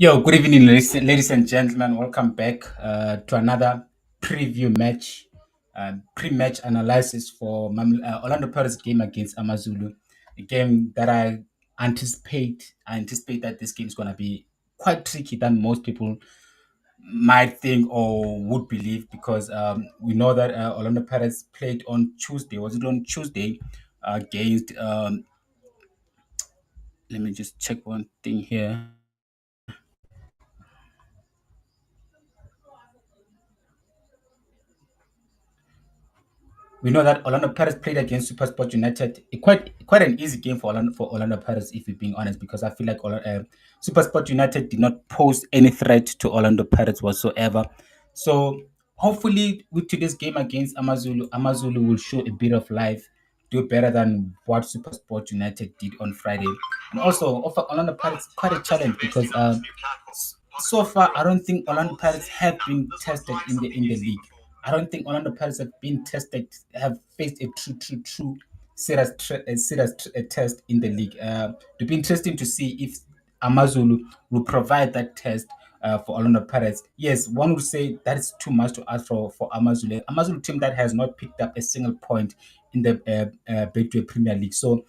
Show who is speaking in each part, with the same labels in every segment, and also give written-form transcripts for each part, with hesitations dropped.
Speaker 1: Yo, good evening, ladies and gentlemen. Welcome back to another preview match, pre-match analysis for Orlando Pirates game against Amazulu. A game that I anticipate that this game is gonna be quite tricky than most people might think or would believe because we know that Orlando Pirates played on Tuesday. Was it on Tuesday against? Let me just check one thing here. We know that Orlando Pirates played against SuperSport United. Quite an easy game for Orlando Pirates, if we're being honest, because I feel like SuperSport United did not pose any threat to Orlando Pirates whatsoever. So hopefully, with today's game against Amazulu, Amazulu will show a bit of life, do better than what SuperSport United did on Friday, and also offer Orlando Pirates quite a challenge because so far I don't think Orlando Pirates have been tested in the league. I don't think Orlando Pirates have been tested, have faced a true serious test in the league. It'll be interesting to see if Amazulu will provide that test for Orlando Pirates. Yes, one would say that is too much to ask for Amazulu. Amazulu team that has not picked up a single point in the Betway Premier League. So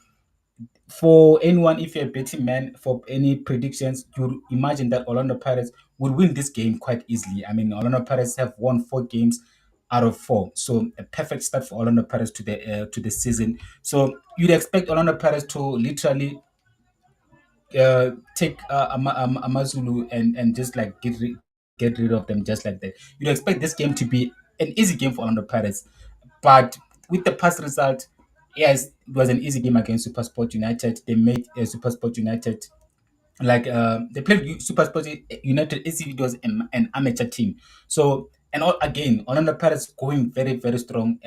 Speaker 1: for anyone, if you're a betting man, for any predictions, you imagine that Orlando Pirates will win this game quite easily. I mean, Orlando Pirates have won 4 games out of 4, so a perfect start for Orlando Pirates to the season. So you'd expect Orlando Pirates to literally take Amazulu and just like get rid of them just like that. You'd expect this game to be an easy game for Orlando Pirates, but with the past result, yes, it was an easy game against SuperSport United. They made SuperSport United like they played Super Sports United as if it was an amateur team. So and again, Orlando Pirates going very strong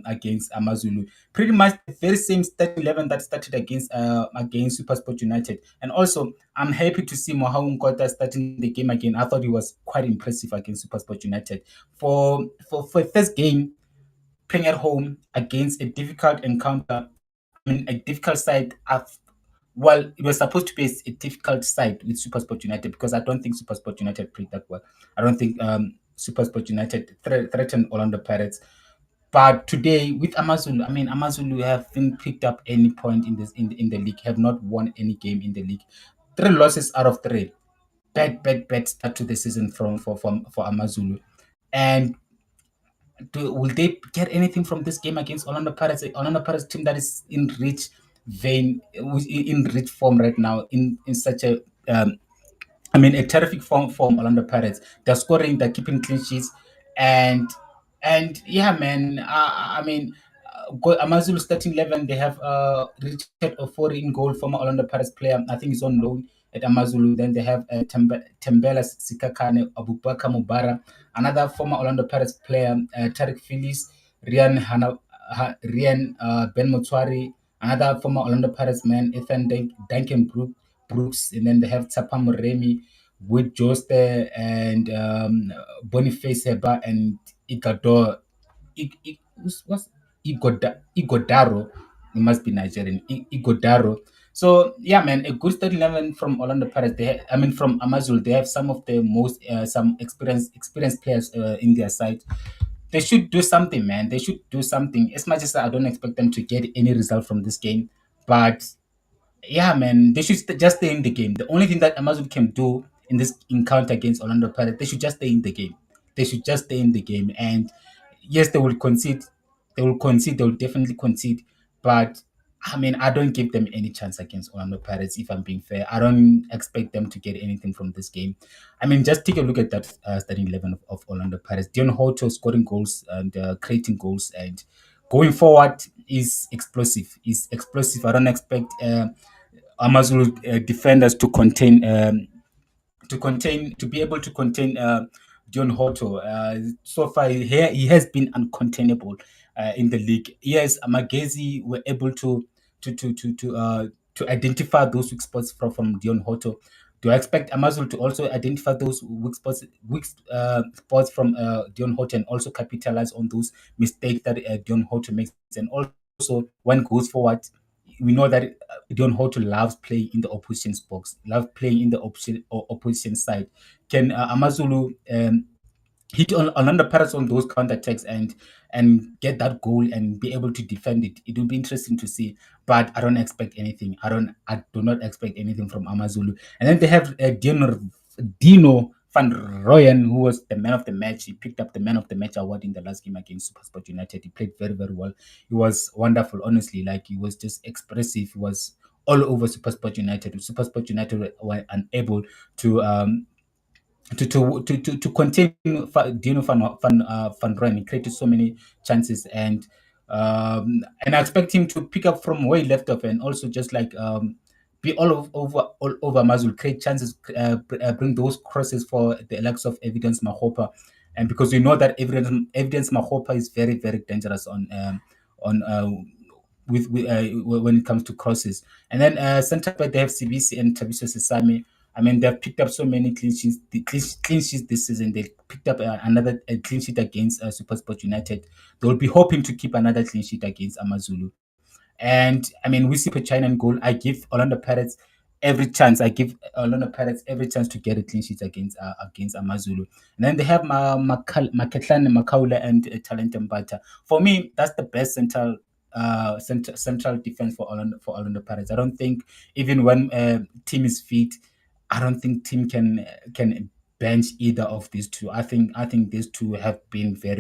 Speaker 1: against Amazulu. Pretty much the very same starting 11 that started against Super Sport United. And also, I'm happy to see Mohamed Nkosinathi starting the game again. I thought he was quite impressive against Super Sport United. For first game playing at home against a difficult encounter, I mean a difficult side. Well, it was supposed to be a difficult side with SuperSport United because I don't think SuperSport United played that well. I don't think SuperSport United threatened Orlando Pirates. But today with Amazulu, I mean Amazulu haven't picked up any point in the league, have not won any game in the league. 3 losses out of 3. Bad start to the season for Amazulu. And will they get anything from this game against Orlando Pirates? Orlando Pirates team that is in rich vein, in rich form right now, in such a I mean a terrific form Orlando Pirates. They're scoring, they're keeping clean sheets, and yeah, man. I mean, Amazulu starting 11. They have Richard Ofori in goal, former Orlando Pirates player. I think he's on loan at Amazulu. Then they have Tembela Sikakane, Abubakar Mubara, another former Orlando Pirates player, Tariq Phillips, Rooyen Ben Motuari, another former Orlando Pirates man, Ethan Duncan Brooks, and then they have Tsapa Moremi, with Joste and Boniface Heba and Igador. What's Igodaro? It must be Nigerian. Igodaro. So yeah, man, a good starting 11 from Orlando Pirates. I mean, from Amazul, they have some of the most some experienced players in their side. They should do something, man. They should do something. As much as I don't expect them to get any result from this game, but yeah, man, they should just stay in the game. The only thing that Amazon can do in this encounter against Orlando Pirates, they should just stay in the game. They should just stay in the game. And yes, they will concede. They will concede. They will definitely concede. But I mean, I don't give them any chance against Orlando Pirates. If I'm being fair, I don't expect them to get anything from this game. I mean, just take a look at that starting 11 of Orlando Pirates. Deano Hotto scoring goals and creating goals and going forward is explosive. Is explosive. I don't expect Amazulu defenders to be able to contain John Hotto. So far, he has been uncontainable in the league. Yes, Magezi were able to identify those weak spots from Dion Hotto. Do I expect Amazon to also identify those weak spots from Dion Hotto and also capitalize on those mistakes that Dion Hotto makes? And also, when goes forward, we know that Hotto loves playing in the opposition's box, love playing in the opposition side. Can Amazulu hit on Orlando Pirates on those counter attacks and get that goal and be able to defend it? It will be interesting to see, but I don't expect anything. I do not expect anything from Amazulu. And then they have Dino van Rooyen, who was the man of the match. He picked up the man of the match award in the last game against SuperSport United. He played very, very well. He was wonderful, honestly. Like, he was just expressive. He was all over SuperSport United. SuperSport United were unable to contain Dino van Rooyen. He created so many chances, and I expect him to pick up from where he left off, and also just like be all over Mazul, create chances, bring those crosses for the likes of Evidence Mahopa, and because we know that Evidence Mahopa is very, very dangerous on with when it comes to crosses. And then centre back, they have Sibisi and Thabiso Sesame. I mean, they've picked up so many clean sheets, clean sheets this season. They picked up another clean sheet against SuperSport United. They'll be hoping to keep another clean sheet against Amazulu. And I mean, we see China in goal. I give Orlando Pirates every chance. I give Orlando Pirates every chance to get a clean sheet against Amazulu. And then they have Maketlane, Makaula, and Talent Mbata. For me, that's the best central defense for Orlando Pirates. I don't think, even when Timm is fit, I don't think Timm can bench either of these two. I think these two have been they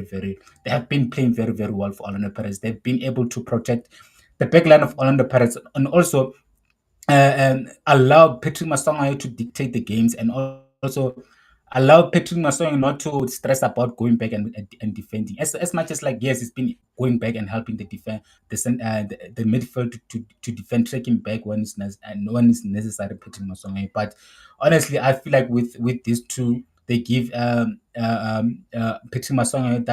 Speaker 1: have been playing very, very well for Orlando Pirates. They've been able to protect the backline of Orlando Pirates, and also allow Patrick Masonga to dictate the games, and also allow Patrick Masonga not to stress about going back and defending. As much as, like, yes, he's been going back and helping the midfield to defend, tracking back when it's necessary, Patrick Masonga. But honestly, I feel like with these two, they give Patrick Masonga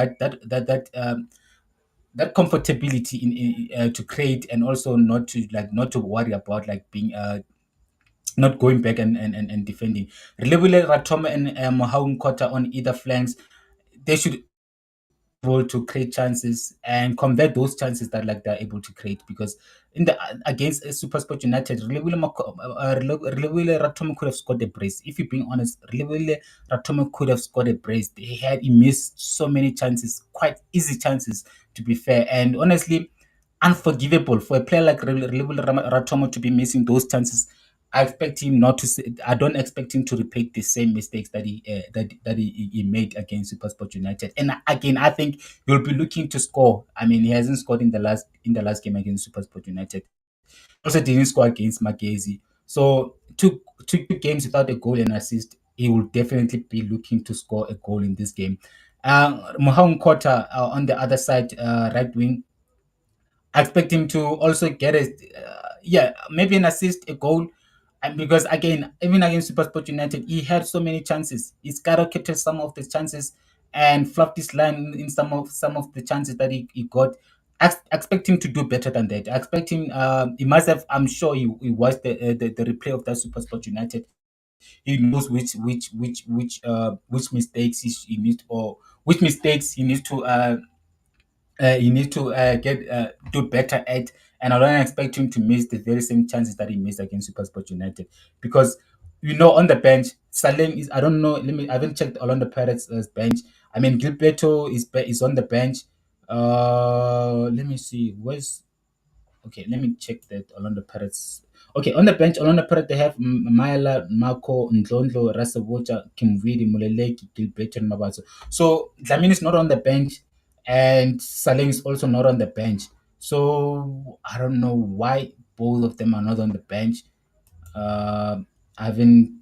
Speaker 1: that comfortability in to create, and also not to worry about, like, being not going back and defending. Relebile Ratoma and Mohaung Kota on either flanks, they should able to create chances and convert those chances that, like, they're able to create, because in the against SuperSport United, Relebile Ratome could have scored a brace. If you're being honest, Relebile Ratome could have scored a brace. He missed so many chances, quite easy chances, to be fair, and honestly unforgivable for a player like Relebile Ratome to be missing those chances. I expect him not to. I don't expect him to repeat the same mistakes that he made against SuperSport United. And again, I think he'll be looking to score. I mean, he hasn't scored in the last game against SuperSport United. Also, didn't score against Magezi. So two games without a goal and assist. He will definitely be looking to score a goal in this game. Mohamed Kota on the other side, right wing. I expect him to also get maybe an assist, a goal. And because again, even against SuperSport United, he had so many chances. He skyrocketed some of the chances and fluffed his line in some of the chances that he got. I expect him to do better than that. I expect him. He must have. I'm sure he watched the replay of that SuperSport United. He knows which mistakes he needs, or which mistakes he needs to get do better at, and I don't expect him to miss the very same chances that he missed against SuperSport United, because on the bench, Saleng is, I don't know. I haven't checked Orlando Pirates' bench. I mean, Gilberto is on the bench. Let me see. Okay, let me check that Orlando Pirates. Okay, on the bench, Orlando Pirates, they have Maela, Marco, Ndlondlo, Rasabocha, Kimvidi, Muleleki, Gilberto, and Mabaso. So Dlamini is not on the bench, and Saleng is also not on the bench. So I don't know why both of them are not on the bench. Uh, I haven't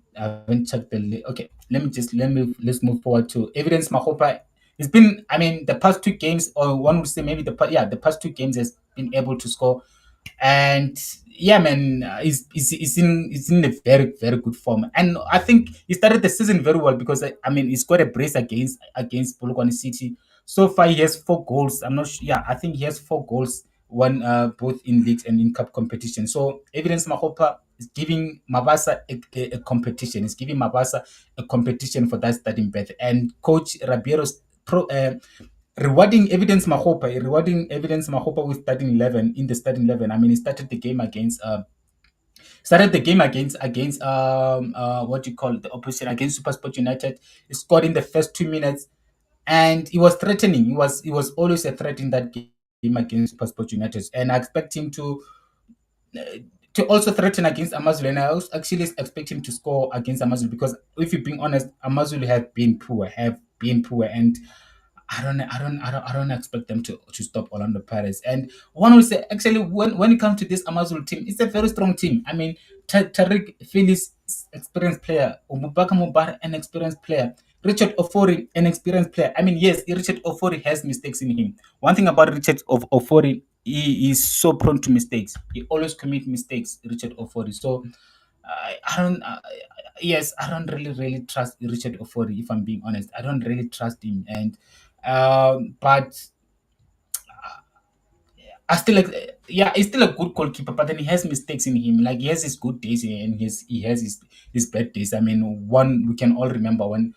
Speaker 1: checked okay, let's move forward to Evidence Mahopa. It's been, I mean, the past two games, or one would say maybe the past two games, has been able to score, and yeah, man, it's in a very, very good form, and I think he started the season very well, because I mean, he's got a brace against Polokwane City. So far, he has 4 goals. I'm not sure. Yeah, I think he has 4 goals, one both in leagues and in cup competition. So Evidence Mahopa is giving Mabasa a competition. It's giving Mabasa a competition for that starting berth, and Coach Rabiero's rewarding Evidence Mahopa with starting 11 in the starting 11. I mean, he started the game against what do you call it, the opposition against SuperSport United. He scored in the first 2 minutes, and he was threatening. He was always a threat in that game against SuperSport United, and I expect him to also threaten against Amazulu, and I also actually expect him to score against Amazulu because, if you're being honest, Amazulu have been poor, and I don't expect them to stop Orlando Pirates. And one will say, actually, when it comes to this Amazulu team, it's a very strong team. I mean, Tariq Phillips, experienced player, Umubaka Mubar, an experienced player, Richard Ofori, an experienced player. I mean, yes, Richard Ofori has mistakes in him. One thing about Richard Ofori, he is so prone to mistakes. He always commit mistakes, Richard Ofori. So I don't. Yes, I don't really trust Richard Ofori. If I'm being honest, I don't really trust him. And but I still like, yeah, he's still a good goalkeeper, but then he has mistakes in him. Like, he has his good days and he has his bad days. I mean, one we can all remember when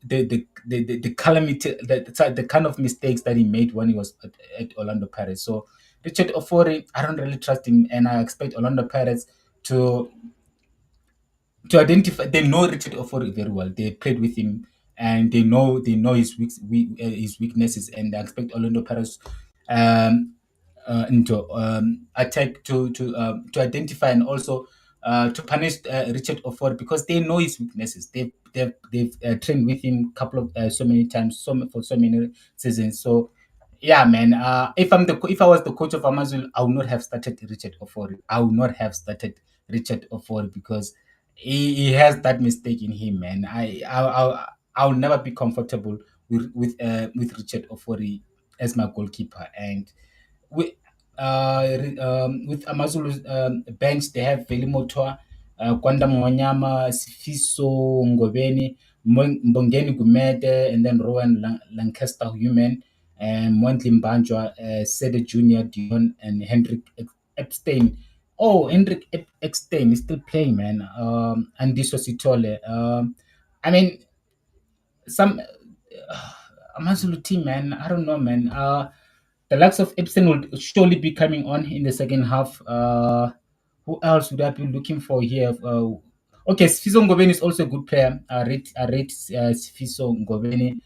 Speaker 1: the calamity, the kind of mistakes that he made when he was at Orlando Pirates. So Richard Ofori, I don't really trust him, and I expect Orlando Pirates to identify. They know Richard Ofori very well. They played with him, and they know his weaknesses, and I expect Orlando Pirates um, into attack to identify, and also to punish Richard Ofori, because they know his weaknesses. They've trained with him couple of so many times, for so many seasons. So yeah, man. If I was the coach of Amazon, I would not have started Richard Ofori. I would not have started Richard Ofori because he has that mistake in him, man. I'll never be comfortable with Richard Ofori as my goalkeeper. And with with Amazulu's bench, they have Veli Motoa, Kwanda Mwanyama, Sifiso Ngobeni, Mbongeni Gumede, and then Rowan Lancaster Human, and Montli Mbanjwa, Sede Junior, Dion, and Hendrik Epstein. Oh, Hendrik Epstein is still playing, man. Andy Sositole. I mean, some Amazulu team, man. I don't know, man. The likes of Epstein will surely be coming on in the second half. Who else would I be looking for here? Okay, Sifiso Ngobeni is also a good player. I rate Sifiso Ngobeni,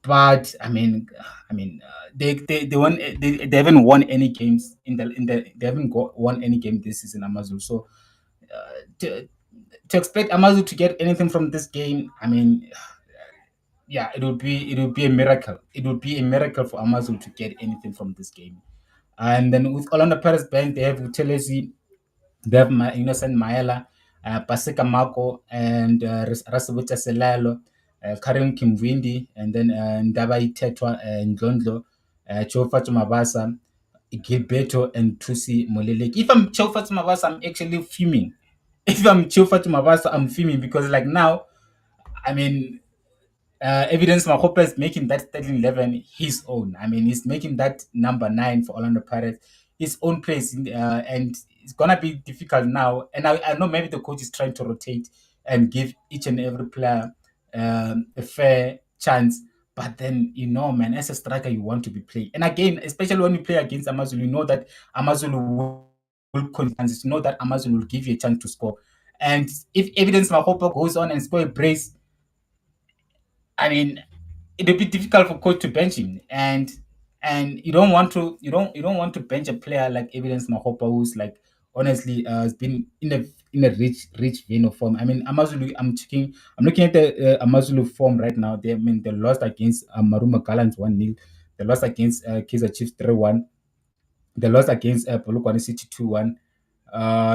Speaker 1: but they won. They haven't won any games they haven't won any game this season, Amazulu. So to expect Amazulu to get anything from this game, I mean, yeah, it would be a miracle. It would be a miracle for Amazon to get anything from this game. And then with Orlando Pirates bench, they have Utelezi, they have Innocent Maela, Pasika Mako, and Rasibuta Selalo, Karim Kimwindi, and then Ndabai Tetwa and Ndlondlo, Chofatu Mabasa, Gilberto, and Tusi Moleleki. If I'm Chofatu Mabasa, I'm actually fuming. If I'm Chofatu Mabasa, I'm fuming because, like, now, I mean, Evidence Mahopa is making that starting 11 his own. I mean, he's making that number 9 for Orlando Pirates his own place, and it's gonna be difficult now. And I know maybe the coach is trying to rotate and give each and every player a fair chance. But then, man, as a striker, you want to be playing. And again, especially when you play against Amazulu, you know that Amazulu will confidence. You know that Amazulu will give you a chance to score. And if Evidence Mahopa goes on and score a brace, I mean, it'll be difficult for coach to bench him, and you don't want to bench a player like Evidence Mahopa, who's, like, honestly has been in a rich vein of form. I mean, Amazulu, I'm looking at the Amazulu form right now. They lost against Maruma Gallants 1-0. They lost against Kaizer Chiefs 3-1. They lost against Polokwane City 2-1.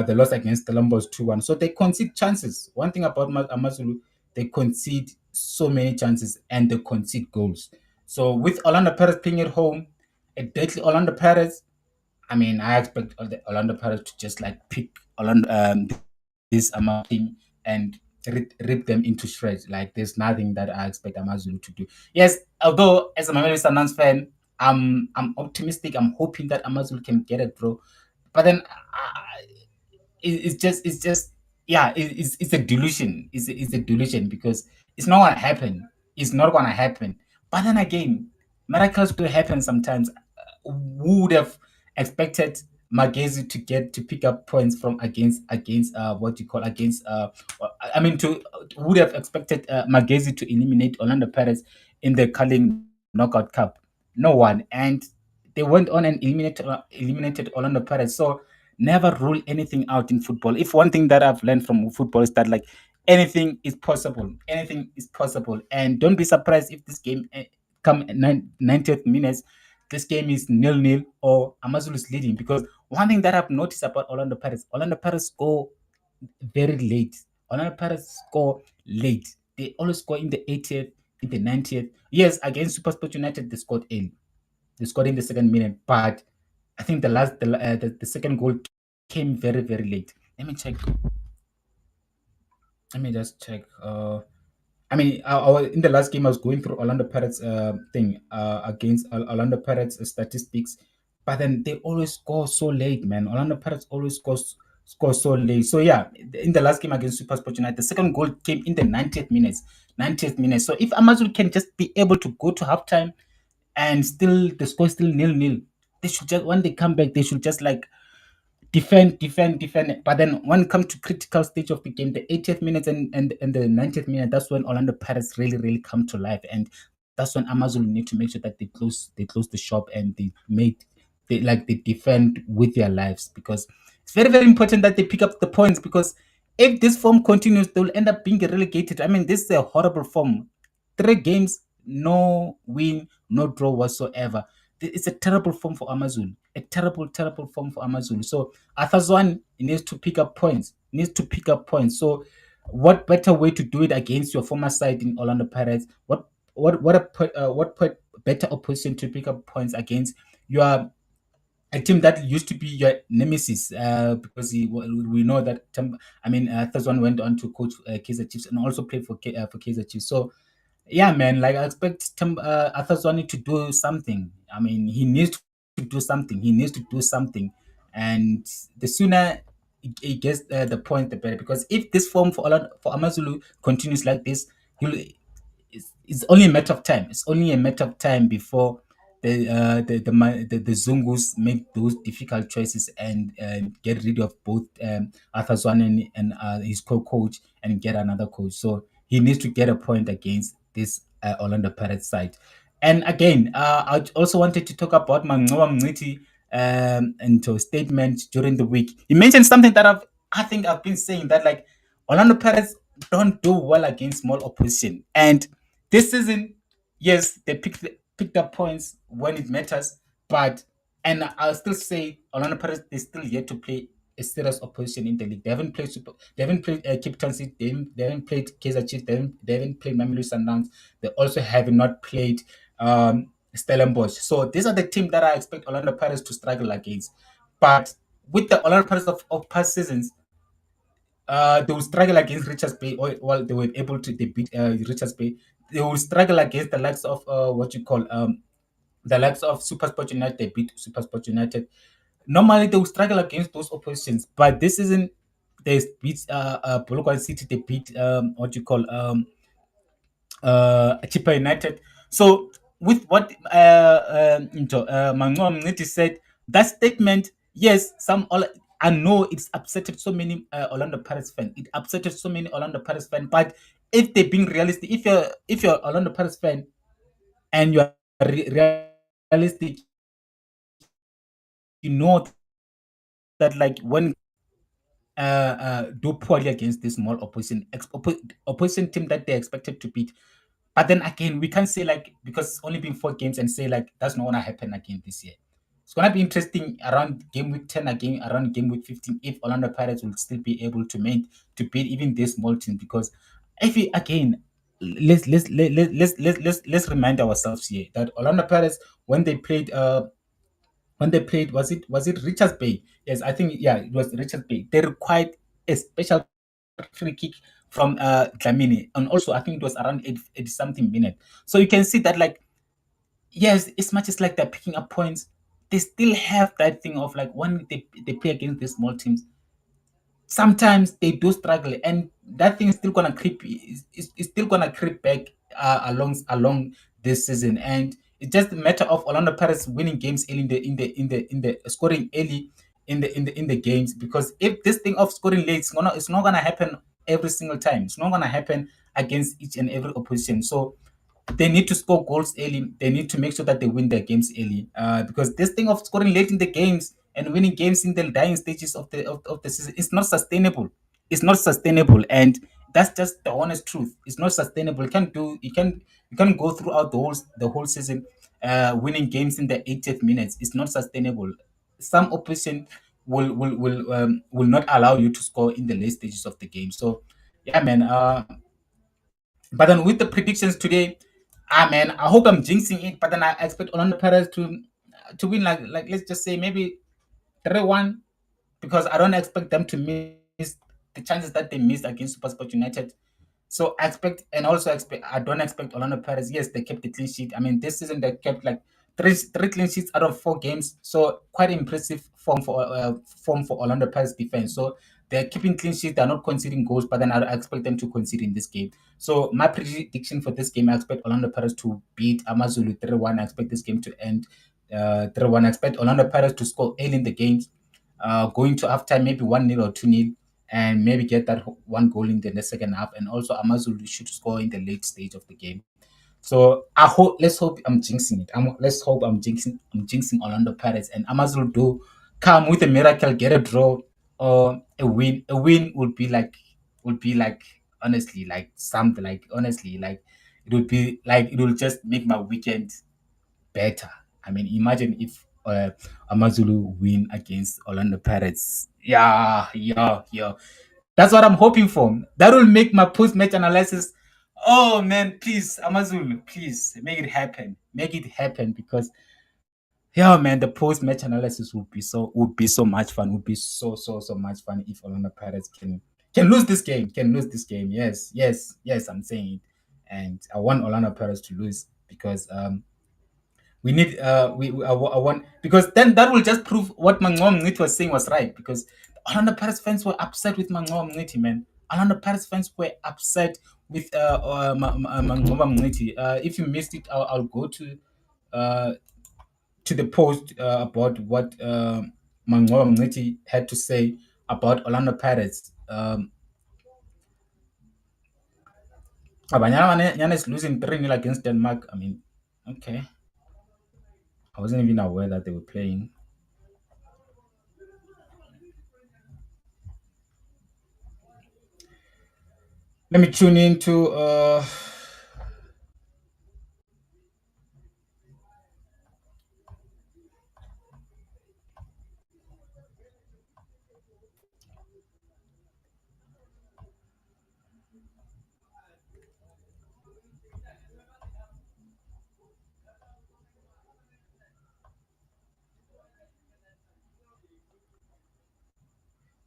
Speaker 1: They lost against Columbus 2-1. So they concede chances. One thing about Amazulu, they concede so many chances and they concede goals. So with Orlando Pirates playing at home, a deadly Orlando Pirates, I mean, I expect the Orlando Pirates to just, like, pick this amount team and rip them into shreds. Like, there's nothing that I expect Amazulu to do. Yes, although as a Mamelodi Sundowns fan, I'm optimistic. I'm hoping that Amazulu can get it, bro. But then it's just yeah, it's a delusion. It's a delusion because it's not gonna happen. It's not gonna happen. But then again, Miracles do happen sometimes. Who would have expected Magezi to get to pick up points from against what you call against I mean to would have expected Magezi to eliminate Orlando Pirates in the Carling Knockout Cup? No one. And they went on and eliminated Orlando Pirates. So never rule anything out in football. If one thing that I've learned from football is that like anything is possible. Anything is possible. And don't be surprised if this game come at 90th minutes, this game is nil-nil or Amazulu is leading. Because one thing that I've noticed about Orlando Pirates score very late. Orlando Pirates score late. They always score in the 80th, in the 90th. Yes, against SuperSport United, they scored early. They scored in the second minute, but I think the second goal came very very late. Let me check. Let me just check. I mean, in the last game, I was going through Orlando Pirates thing against Orlando Pirates statistics, but then they always score so late, man. Orlando Pirates always score so late. So yeah, in the last game against SuperSport United, the second goal came in the 90th minutes. 90th minute. So if Amazulu can just be able to go to halftime and still the score is still nil-nil, they should just when they come back, they should just like defend. But then when it comes to critical stage of the game, the 80th minutes and the 90th minute, that's when Orlando Pirates really come to life, and that's when Amazon need to make sure that they close the shop and they defend with their lives, because it's very important that they pick up the points, because if this form continues, they'll end up being relegated. I mean, this is a horrible form. 3 games, no win, no draw whatsoever. It's a terrible form for Amazon. A terrible form for Amazon. So Athazwan needs to pick up points. So what better way to do it against your former side in Orlando Pirates? What better opposition to pick up points against your a team that used to be your nemesis, because we know that Thazwan went on to coach Kaizer Chiefs and also played for Kaizer Chiefs. So yeah, man, like I expect Athazwani to do something. I mean, he needs to do something. And the sooner he gets the point, the better. Because if this form for Amazulu continues like this, he'll it's only a matter of time. It's only a matter of time before the Zungus make those difficult choices and get rid of both Arthur Swan and his co-coach and get another coach. So he needs to get a point against this Orlando Pirates side. And again, I also wanted to talk about Mangcoba Mngqithi and a statement during the week. He mentioned something that I think I've been saying, that like Orlando Pirates don't do well against small opposition. And this season, yes, they picked up points when it matters, but and I'll still say Orlando Pirates, they still yet to play a serious opposition in the league. They haven't played Cape Town City, they haven't played Kaizer Chiefs, they haven't played Mamelodi Sundowns. They also have not played Stellenbosch. So these are the teams that I expect Orlando Pirates to struggle against. But with the Orlando Pirates of past seasons, they will struggle against Richards Bay, while they were able to they beat Richards Bay. They will struggle against the likes of the likes of SuperSport United. They beat SuperSport United. Normally they will struggle against those oppositions, but this season they beat Polokwane City. They beat CHIPPA United. So with what Mangcoba Mngqithi said, that statement, yes, I know it's upsetted so many Orlando Pirates fans. It upsetted so many Orlando Pirates fans. But if they're being realistic, if you're Orlando Pirates fan and you're realistic, you know that like when do poorly against this small opposition team that they expected to beat. But then again, we can't say like, because it's only been 4 games, and say like that's not gonna happen again this year. It's gonna be interesting around game week 10, again around game week 15, if Orlando Pirates will still be able to beat even this small team. Because if we, again, let's remind ourselves here that Orlando Pirates, when they played, was it Richards Bay? Yes, I think, yeah, it was Richards Bay. They required a special free kick from Dlamini, and also I think it was around 80 something minute. So you can see that like, yes, as much as like they're picking up points, they still have that thing of like when they play against these small teams, sometimes they do struggle, and that thing is still gonna creep is still gonna creep back along this season. And It's just a matter of Orlando Pirates winning games early in the scoring early in the games. Because if this thing of scoring late, it's not gonna happen every single time. It's not gonna happen against each and every opposition. So they need to score goals early. They need to make sure that they win their games early. Because this thing of scoring late in the games and winning games in the dying stages of the season is not sustainable. It's not sustainable, and that's just the honest truth. It's not sustainable. You can't go throughout the whole season, winning games in the 80th minutes. It's not sustainable. Some opposition will not allow you to score in the late stages of the game. So yeah, man. But then with the predictions today, man, I hope I'm jinxing it. But then I expect Orlando Pirates to win like let's just say maybe 3-1, because I don't expect them to miss the chances that they missed against SuperSport United. So I expect, and also expect, I don't expect Orlando Pirates. Yes, they kept the clean sheet. I mean, this season they kept like three clean sheets out of 4 games. So quite impressive form for Orlando Pirates defense. So they're keeping clean sheet. They're not conceding goals, but then I expect them to concede in this game. So my prediction for this game, I expect Orlando Pirates to beat Amazulu 3-1. I expect this game to end 3-1. I expect Orlando Pirates to score early in the games, going to halftime maybe 1-0 or 2-0, and maybe get that one goal in the second half. And also Amazulu should score in the late stage of the game. So let's hope I'm jinxing it. Let's hope I'm jinxing Orlando Pirates, and Amazulu do come with a miracle, get a draw or a win. A win would be like honestly like something like honestly like it will just make my weekend better. I mean, imagine if Amazulu win against Orlando Pirates. Yeah, yeah, yeah. That's what I'm hoping for. That will make my post-match analysis. Oh man, please, Amazulu, please make it happen. Make it happen, because yeah, man, the post-match analysis would be so much fun. Would be so much fun if Orlando Pirates can lose this game. Can lose this game. Yes, yes, yes. I'm saying it, and I want Orlando Pirates to lose, because we need I want, because then that will just prove what Mangom Ngit was saying was right, because Orlando Paris fans were upset with Mangom Ngiti, man. Orlando Paris fans were upset with Mangom Ngiti. If you missed it, I'll go uh, to the post about what Mangom Ngiti had to say about Orlando Pirates. Abanyana is losing 3-0 against Denmark. I mean, okay. I wasn't even aware that they were playing. Let me tune into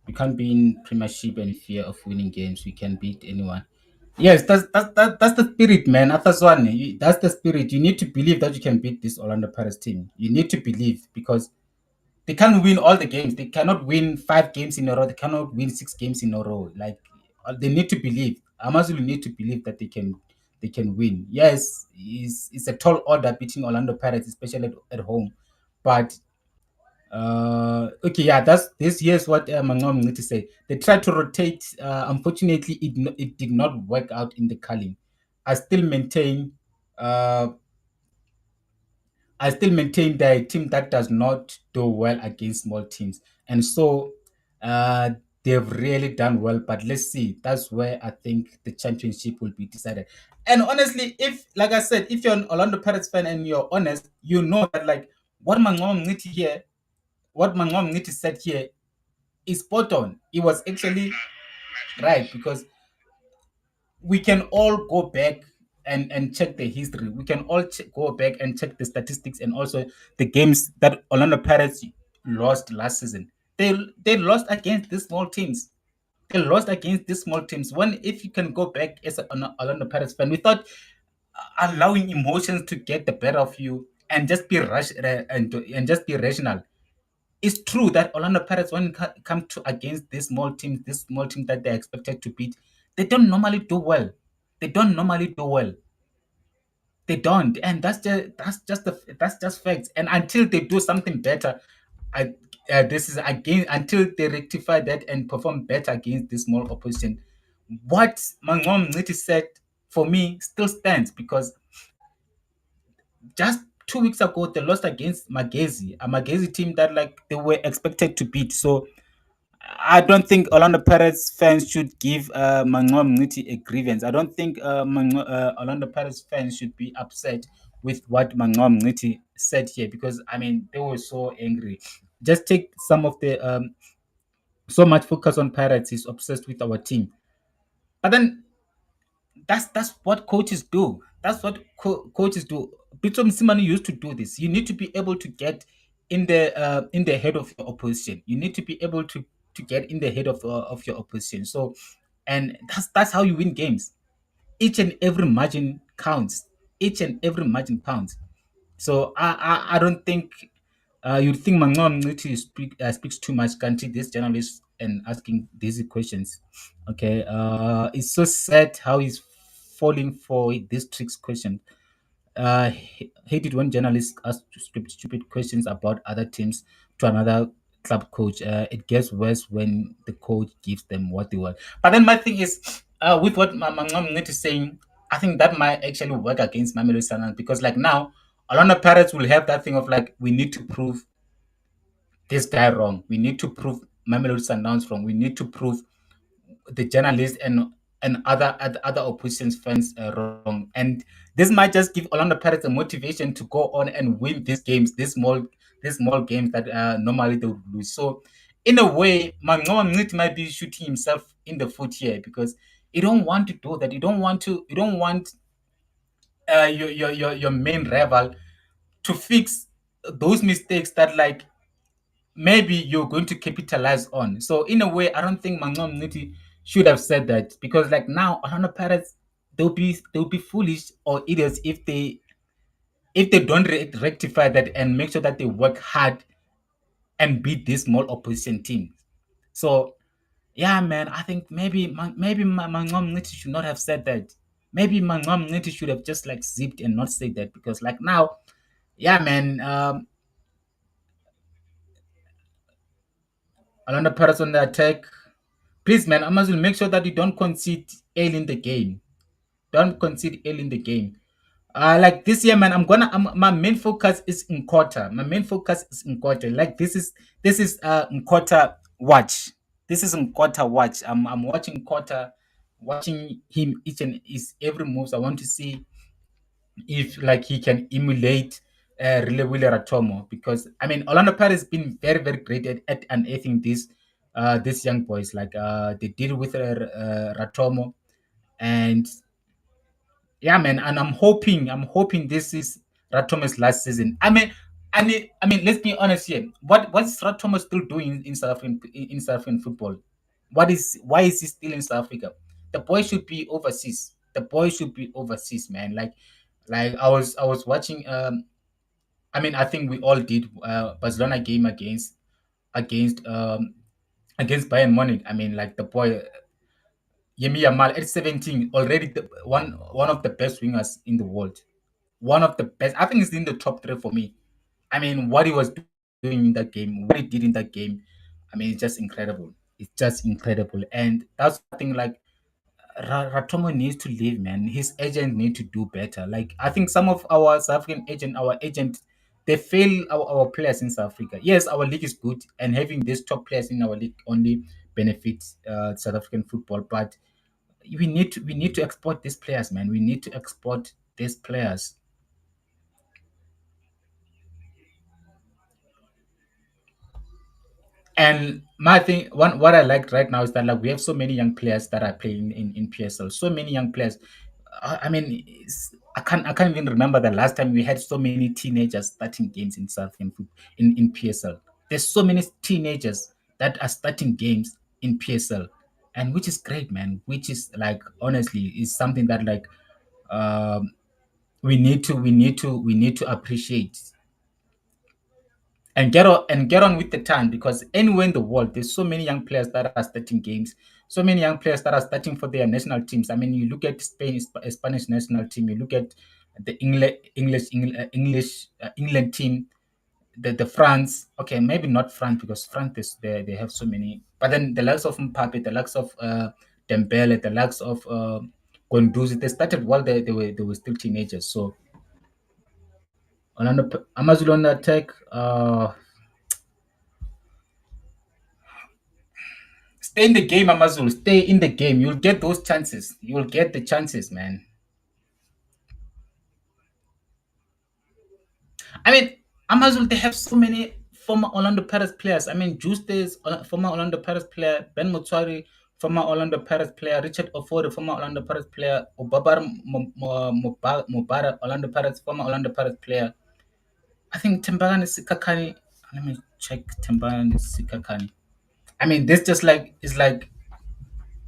Speaker 1: we can't be in Premiership and fear of winning games. We can beat anyone. Yes, that's the spirit, man. Athazwane, that's the spirit. You need to believe that you can beat this Orlando Pirates team. You need to believe, because they can't win all the games. They cannot win 5 games in a row. They cannot win 6 games in a row. Like they need to believe. Amazulu need to believe that they can win. Yes, it's a tall order beating Orlando Pirates, especially at home. But okay, yeah, that's this. Here's what Mangom need to say. They tried to rotate. Unfortunately, it did not work out in the culling. I still maintain. Uh, I still maintain that a team that does not do well against small teams, and so uh, they've really done well. But let's see. That's where I think the championship will be decided. And honestly, if like I said, if you're an Orlando Pirates fan and you're honest, you know that like what Mangom need to hear, what Mangom need to said here is spot on. It was actually right, because we can all go back and check the history. We can all go back and check the statistics, and also the games that Orlando Pirates lost last season. They lost against these small teams. They lost against these small teams. When if you can go back as an Orlando Pirates fan, without allowing emotions to get the better of you, and just be and just be rational. It's true that Orlando Pirates, when it comes to against these small teams that they're expected to beat, they don't normally do well. They don't normally do well. They don't, and that's just facts. And until they do something better, I this is again until they rectify that and perform better against this small opposition. What Mangom Niti said for me still stands because just 2 weeks ago they lost against Magezi, a Magezi team that like they were expected to beat. So I don't think Orlando Pirates fans should give Mangom Niti a grievance. I don't think Orlando Pirates fans should be upset with what Mangom Niti said here because I mean they were so angry. Just take some of the so much focus on Pirates is obsessed with our team, but then that's what coaches do. That's what coaches do. Peter Msimani used to do this. You need to be able to get in the head of your opposition. You need to be able to get in the head of your opposition. So, and that's how you win games. Each and every margin counts. Each and every margin counts. So I don't think you'd think Mangom speaks too much country this journalist and asking these questions. Okay. It's so sad how he's falling for this tricks question. Hated when journalists ask stupid questions about other teams to another club coach. It gets worse when the coach gives them what they want. But then my thing is, with what Mangom is saying, I think that might actually work against Mamelodi Sundowns because like now, a lot of parents will have that thing of like, we need to prove this guy wrong. We need to prove Mamelodi Sundowns wrong. We need to prove the journalists and other opposition fans wrong. And this might just give Orlando Pirates a motivation to go on and win these games, these small games that normally they would lose. So in a way, Mangoma Mnit might be shooting himself in the foot here because you don't want to do that. You don't want your main rival to fix those mistakes that like maybe you're going to capitalize on. So in a way, I don't think Mangom Niti should have said that because like now Orlando Pirates they'll be foolish or idiots if they don't rectify that and make sure that they work hard and beat this small opposition team. So yeah, man, I think maybe Mangom Niti should not have said that. Maybe Mangom Niti should have just like zipped and not said that because like now, yeah, man, Orlando Pirates on the attack. Please, man, Amazon, make sure that you don't concede early in the game. Don't concede early in the game. Like this year, man, my main focus is in quarter. My main focus is in quarter. Like this is in quarter watch. This is in quarter watch. I'm watching quarter, watching him each and his every moves. I want to see if like he can emulate Willie Ratomo because I mean Orlando Pirates has been very great at unearthing these young boys like they did with Ratomo and yeah man and I'm hoping this is Ratomo's last season. I mean let's be honest here. What's Ratomo still doing in South African football? Why is he still in South Africa? The boy should be overseas. The boy should be overseas, man. Like I was watching I mean I think we all did Barcelona game against against Bayern Munich. I mean like the boy Yemi Yamal at 17 already one of the best wingers in the world. One of the best. I think it's in the top 3 for me. I mean what he was doing in that game, what he did in that game. I mean it's just incredible. It's just incredible. And that's the thing like Ratomo needs to leave, man. His agent need to do better. Like I think some of our South African our agent, they fail our players in South Africa. Yes, our league is good, and having these top players in our league only benefits South African football. But we need to export these players, man. We need to export these players. And my thing, one what I like right now is that like we have so many young players that are playing in PSL. So many young players. I mean, I can't even remember the last time we had so many teenagers starting games in South African in PSL. There's so many teenagers that are starting games in PSL, and which is great, man. Which is like honestly is something that like um, we need to appreciate and get on with the time because anywhere in the world there's so many young players that are starting games, so many young players that are starting for their national teams. I mean you look at Spain, Spanish national team, you look at the England team, the France. Okay, maybe not France because France they have so many. But then the likes of Mbappe, the likes of Dembele, the likes of Gondouzi, they started while they were still teenagers. So Amazulu on the attack. Stay in the game, Amazulu. Stay in the game. You'll get those chances. You'll get the chances, man. I mean, Amazon, they have so many former Orlando Pirates players. I mean, Juste is former Orlando Pirates player, Ben Mutswari, former Orlando Pirates player, Richard Ofori, former Orlando Pirates player, Obabar Mubara, Orlando Pirates, former Orlando Pirates player. I think Tembagani Sikakani. Let me check Tembagani Sikakani. I mean, this just like is like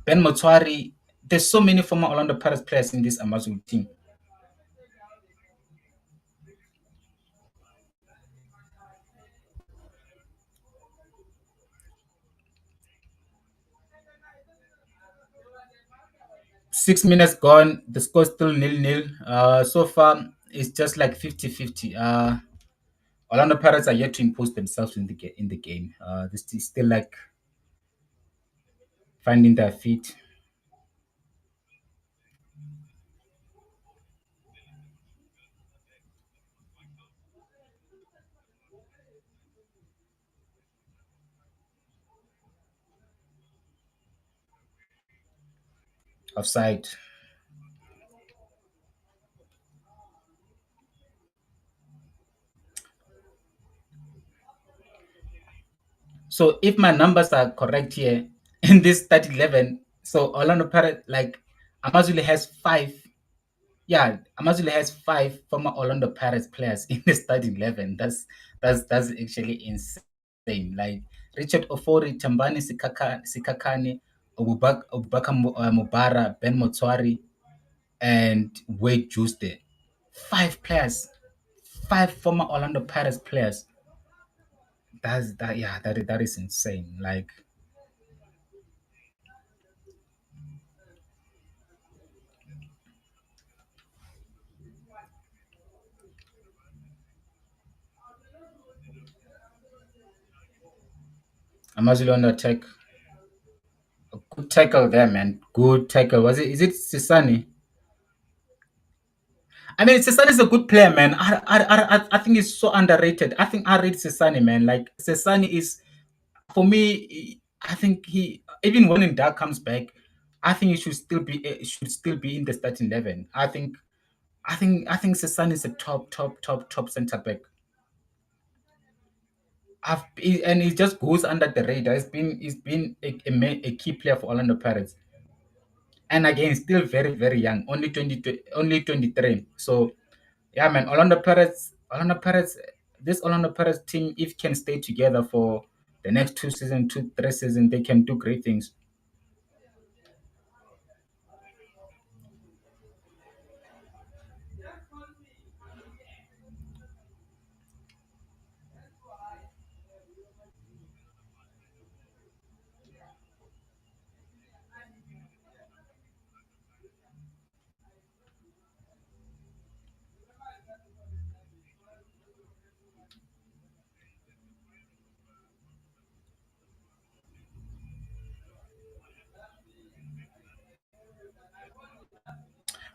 Speaker 1: Ben Mutswari. There's so many former Orlando Pirates players in this Amazon team. 6 minutes gone. The score still nil-nil. So far, it's just like 50-50. Orlando Pirates are yet to impose themselves in the game. This is still like finding their feet. Offside. So if my numbers are correct here, in this 11, so Orlando Pirates, like Amazulu has five. Yeah, Amazulu has five former Orlando Pirates players in the starting 11. That's actually insane. Like Richard Ofori, Tambani Sikakani, Obubaka Mubara, Ben Motswari, and Wade Juste. Five players, five former Orlando Pirates players. That's that. Yeah, that is insane. Like Amazulu on the attack. A good tackle there, man. Good tackle. Was it? Is it Sisani? I mean, Sisani is a good player, man. I think he's so underrated. I think I rate Sisani, man. Like Sisani is for me. I think he even when Ndah comes back, I think he should still be in the starting 11. I think Sisani is a top centre back. And he just goes under the radar. He's been a key player for Orlando Pirates, and again, still very young, only 23. So yeah, man, Orlando Pirates, this Orlando Pirates team, if can stay together for the next 2 seasons, 3 seasons, they can do great things.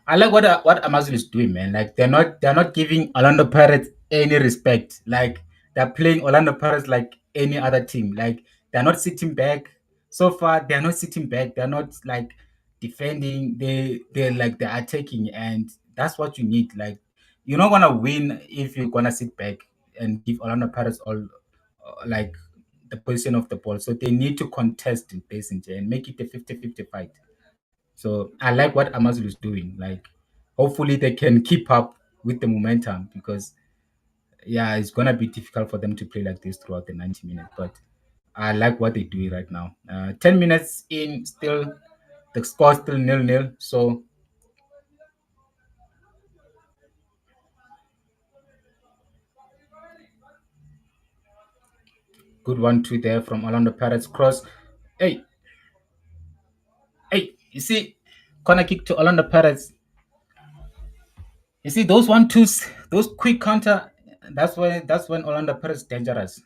Speaker 1: I like what Amazon is doing, man. Like they're not giving Orlando Pirates any respect. Like they're playing Orlando Pirates like any other team. Like they're not sitting back. So far, they're not sitting back. They're not like defending. They're attacking, and that's what you need. Like you're not gonna win if you're gonna sit back and give Orlando Pirates all like the position of the ball. So they need to contest in passenger and make it a 50-50 fight. So I like what Amazon is doing. Like, hopefully they can keep up with the momentum because yeah, it's gonna be difficult for them to play like this throughout the 90 minutes. But I like what they're doing right now. 10 minutes in, still the score still nil-nil. So good 1-2 there from Orlando Pirates cross. Hey, hey, you see, corner kick to Orlando Pirates. You see those 1-2s, those quick counter. That's when Orlando Pirates dangerous.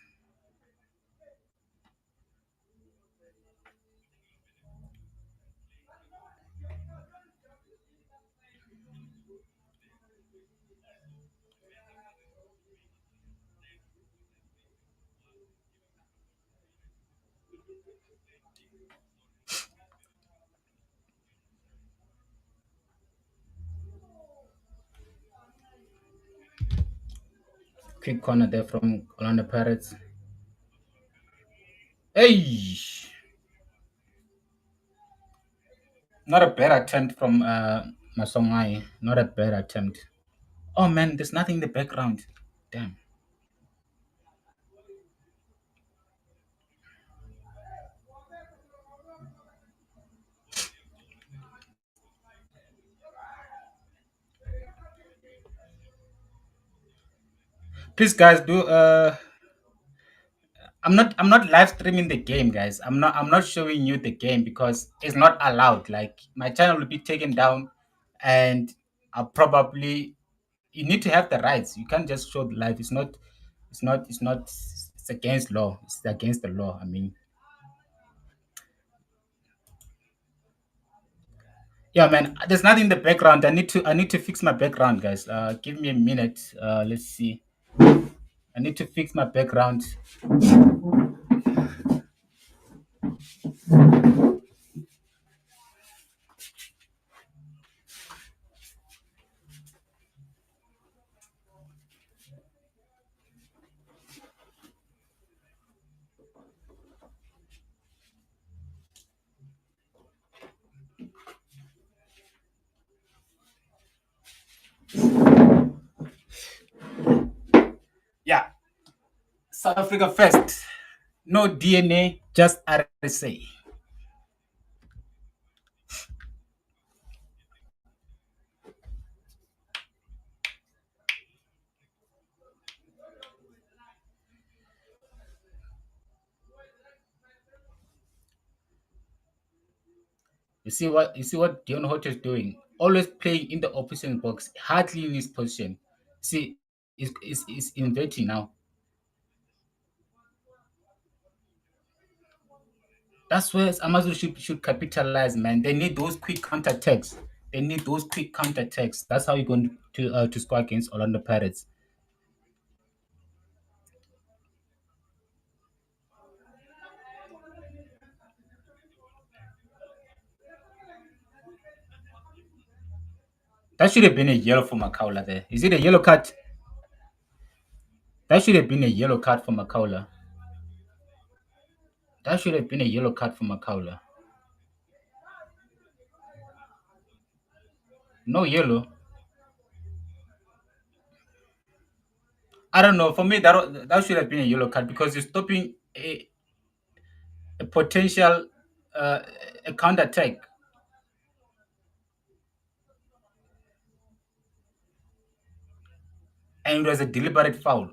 Speaker 1: Quick corner there from Orlando Pirates. Hey, not a bad attempt from Masangwanyyi. Not a bad attempt. Oh man, there's nothing in the background. Damn. Please, guys, do I'm not live streaming the game, guys. I'm not showing you the game because it's not allowed. Like my channel will be taken down, and I'll probably you need to have the rights. You can't just show the live. It's against law. It's against the law. I mean, yeah, man. There's nothing in the background. I need to fix my background, guys. Give me a minute. Let's see. I need to fix my background. Yeah, South Africa first. No DNA, just RSA. You see what Deano Hotto is doing? Always playing in the opposition box, hardly in his position. See, is inverting now. That's where Amazulu should capitalize, man. They need those quick counter attacks. They need those quick counter attacks. That's how you're going to score against Orlando Pirates. That should have been a yellow for Makaula there. Is it a yellow card? That should have been a yellow card for Makaula. That should have been a yellow card for Makaula. No yellow. I don't know. For me, that should have been a yellow card because you're stopping a potential uh, a counter attack. And it was a deliberate foul.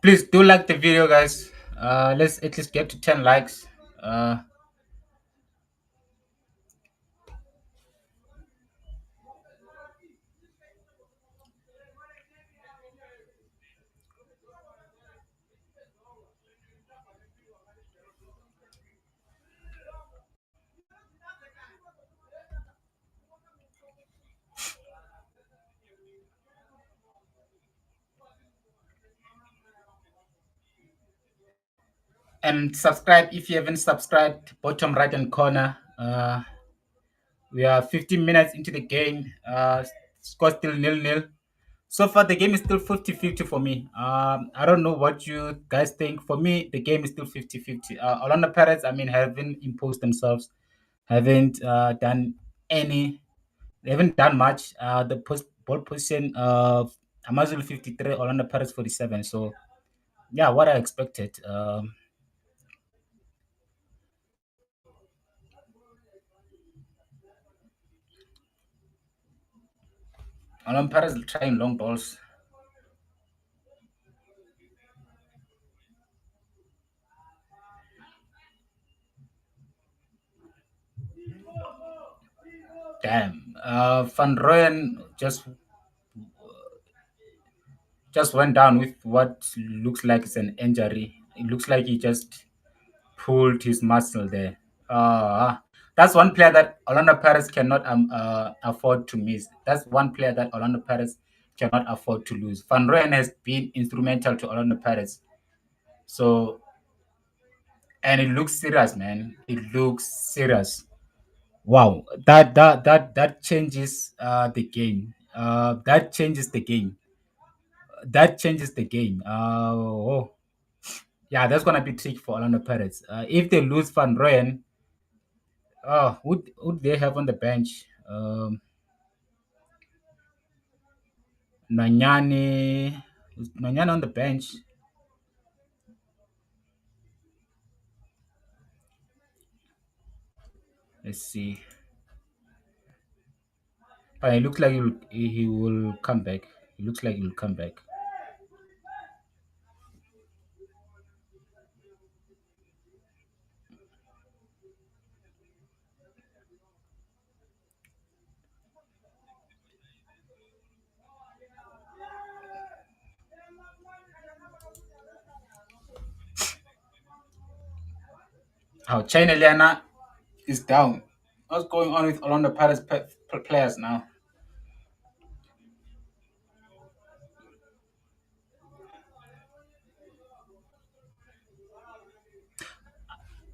Speaker 1: Please do like the video, guys. Let's at least get to 10 likes. And subscribe if you haven't subscribed. Bottom right hand corner. We are 15 minutes into the game. Score still nil nil. So far, the game is still 50-50 for me. I don't know what you guys think. For me, the game is still 50-50. Orlando Pirates, I mean, haven't imposed themselves, haven't done any, they haven't done much. The ball position of Amazulu 53, Orlando Pirates 47. So, yeah, what I expected. Orlando Pirates trying long balls. Damn. Van Rooyen just went down with what looks like it's an injury. It looks like he just pulled his muscle there. Uh, that's one player that Orlando Pirates cannot afford to miss. That's one player that Orlando Pirates cannot afford to lose. Van Rooyen has been instrumental to Orlando Pirates. So, and it looks serious, man. It looks serious. Wow, that changes the game. That changes the game. That changes the game. Oh, yeah, that's gonna be tricky for Orlando Pirates. If they lose Van Rooyen, who they have on the bench? Monyane, Monyane on the bench. Let's see. But it looks like he will come back. It looks like he will come back. How China Liana is down. What's going on with Orlando Pirates players now?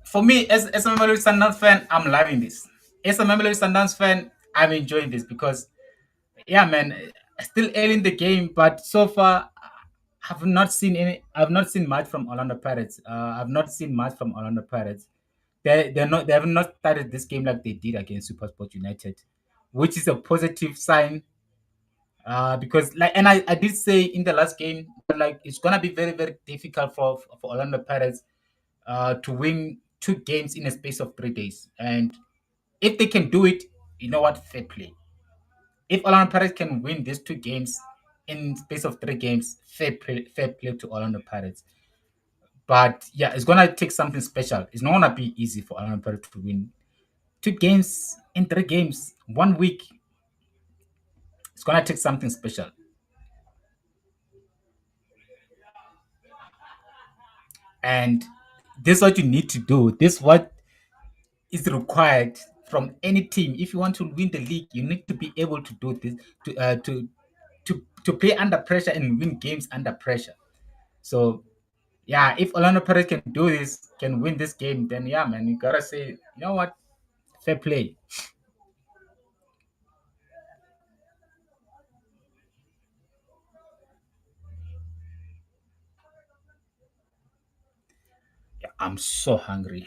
Speaker 1: For me, as a Mamelodi Sundowns fan, I'm loving this. As a Mamelodi Sundowns fan, I'm enjoying this because, yeah, man, still early in the game, but so far, I've not seen any. I've not seen much from Orlando Pirates. I've not seen much from Orlando Pirates. They're not. They have not started this game like they did against SuperSport United, which is a positive sign. Because like, and I did say in the last game, like it's gonna be very very difficult for Orlando Pirates to win two games in a space of 3 days. And if they can do it, you know what? Fair play. If Orlando Pirates can win these two games in space of 3 games, fair play to Orlando Pirates. But yeah, it's gonna take something special. It's not gonna be easy for Orlando Pirates to win two games in 3 games, 1 week. It's gonna take something special. And this is what you need to do. This is what is required from any team. If you want to win the league, you need to be able to do this to play under pressure and win games under pressure. So yeah, if Orlando Perez can do this, can win this game, then yeah, man, you gotta say, you know what, fair play. Yeah, I'm so hungry.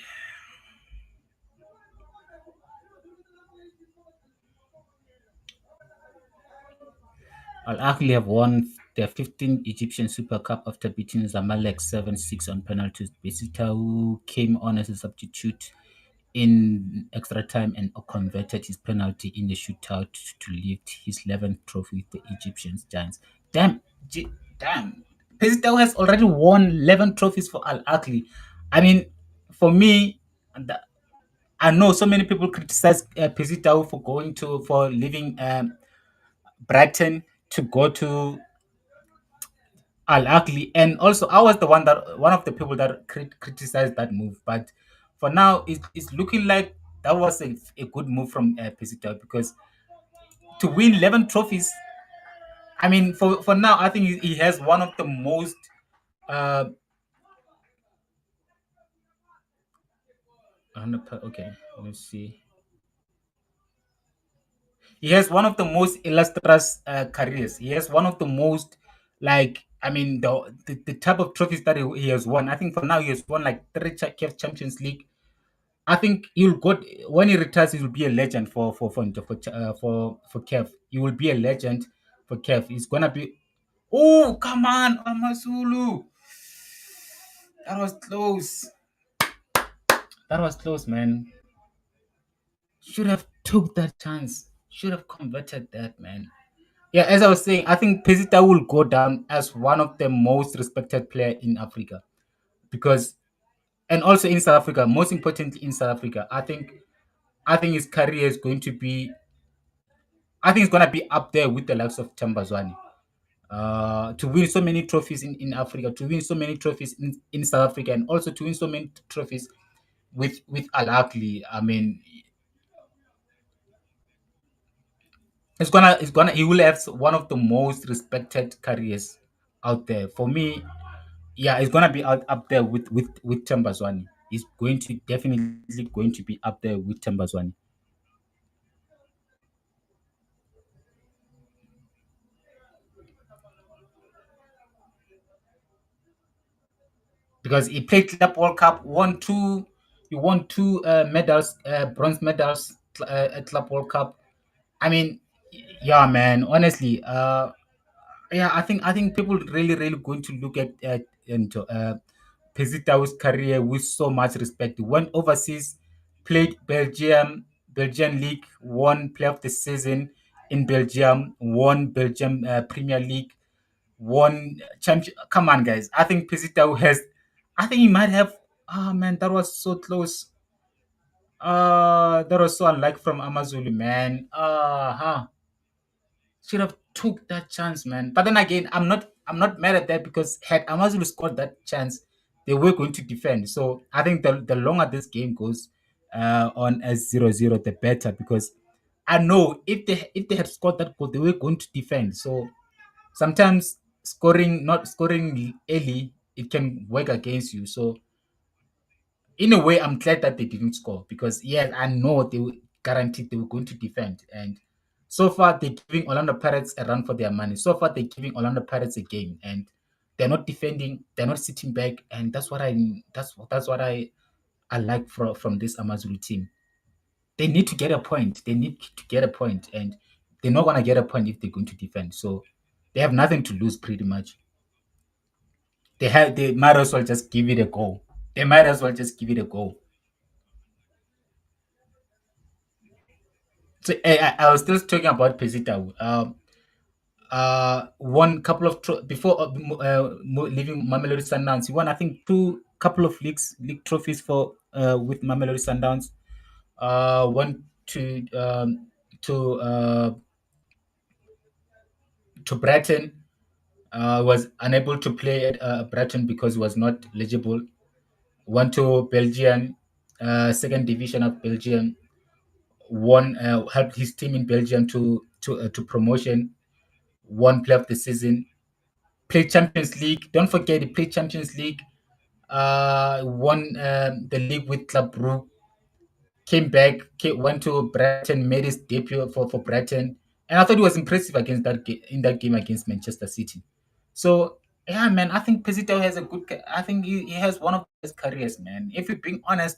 Speaker 1: Al Ahly have won their 15th Egyptian Super Cup after beating Zamalek 7-6 on penalties. Percy Tau came on as a substitute in extra time and converted his penalty in the shootout to lift his 11th trophy with the Egyptian Giants. Damn, damn. Percy Tau has already won 11 trophies for Al Ahly. I mean, for me, I know so many people criticize Percy Tau for leaving Brighton to go to Al Akli, and also I was the one of the people that criticized that move. But for now, it's looking like that was a good move from Pesita because to win 11 trophies. I mean, for now, I think he has one of the most. Uh, okay, let's see. He has one of the most illustrious careers. He has one of the most, like, I mean, the type of trophies that he has won. I think for now he has won like three CAF Champions League. I think he'll go when he retires. He will be a legend for CAF. He will be a legend for CAF. He's gonna be. Oh, come on, Amazulu. That was close. That was close, man. Should have took that chance. Should have converted that, man. Yeah, as I was saying, I think Percy Tau will go down as one of the most respected player in Africa because, and also in South Africa, most importantly in South Africa, I think his career is going to be, I think it's gonna be up there with the likes of Themba. To win so many trophies in Africa, to win so many trophies in South Africa, and also to win so many trophies with Al Ahly. I mean, it's gonna he will have one of the most respected careers out there. For me, yeah, it's gonna be up there with Thembazwani. He's going to definitely going to be up there with Thembazwani because he played Club World Cup, he won two medals, bronze medals at Club World Cup. I mean, yeah, man. Honestly, yeah, I think people really going to look at into Pesitao's career with so much respect. He went overseas, played Belgian league, won player of the season in Belgium, won Belgium Premier League, won champion. Come on, guys! I think Pesitao has. I think he might have. Oh man, that was so close. That was so unlike from Amazulu, man. Huh. Should have took that chance, man. But then again, I'm not mad at that because had Amazulu scored that chance, they were going to defend. So I think the longer this game goes on as 0-0, the better because I know if they had scored that goal, they were going to defend. So sometimes not scoring early, it can work against you. So in a way, I'm glad that they didn't score because yes, I know they were guaranteed they were going to defend. And so far, they're giving Orlando Pirates a run for their money. So far, they're giving Orlando Pirates a game, and they're not defending, they're not sitting back, and that's what I like from this Amazulu team. They need to get a point. They need to get a point, and they're not gonna get a point if they're going to defend. So they have nothing to lose, pretty much. They might as well just give it a go. They might as well just give it a go. So I was still talking about Pesita. Won couple of before leaving Mamelodi Sundowns. He won, I think, two couple of league trophies for with Mamelodi Sundowns. Went to to Brighton. Was unable to play at Brighton because he was not eligible. Went to Belgium, second division of Belgium. Won helped his team in Belgium to promotion. Won player of the season. Played Champions League. Don't forget he played Champions League. Won the league with Club Brugge. Came back, went to Brighton, made his debut for Brighton, and I thought he was impressive against in that game against Manchester City. So yeah, man, I think Pesito has a good. I think he has one of his careers, man. If you're being honest,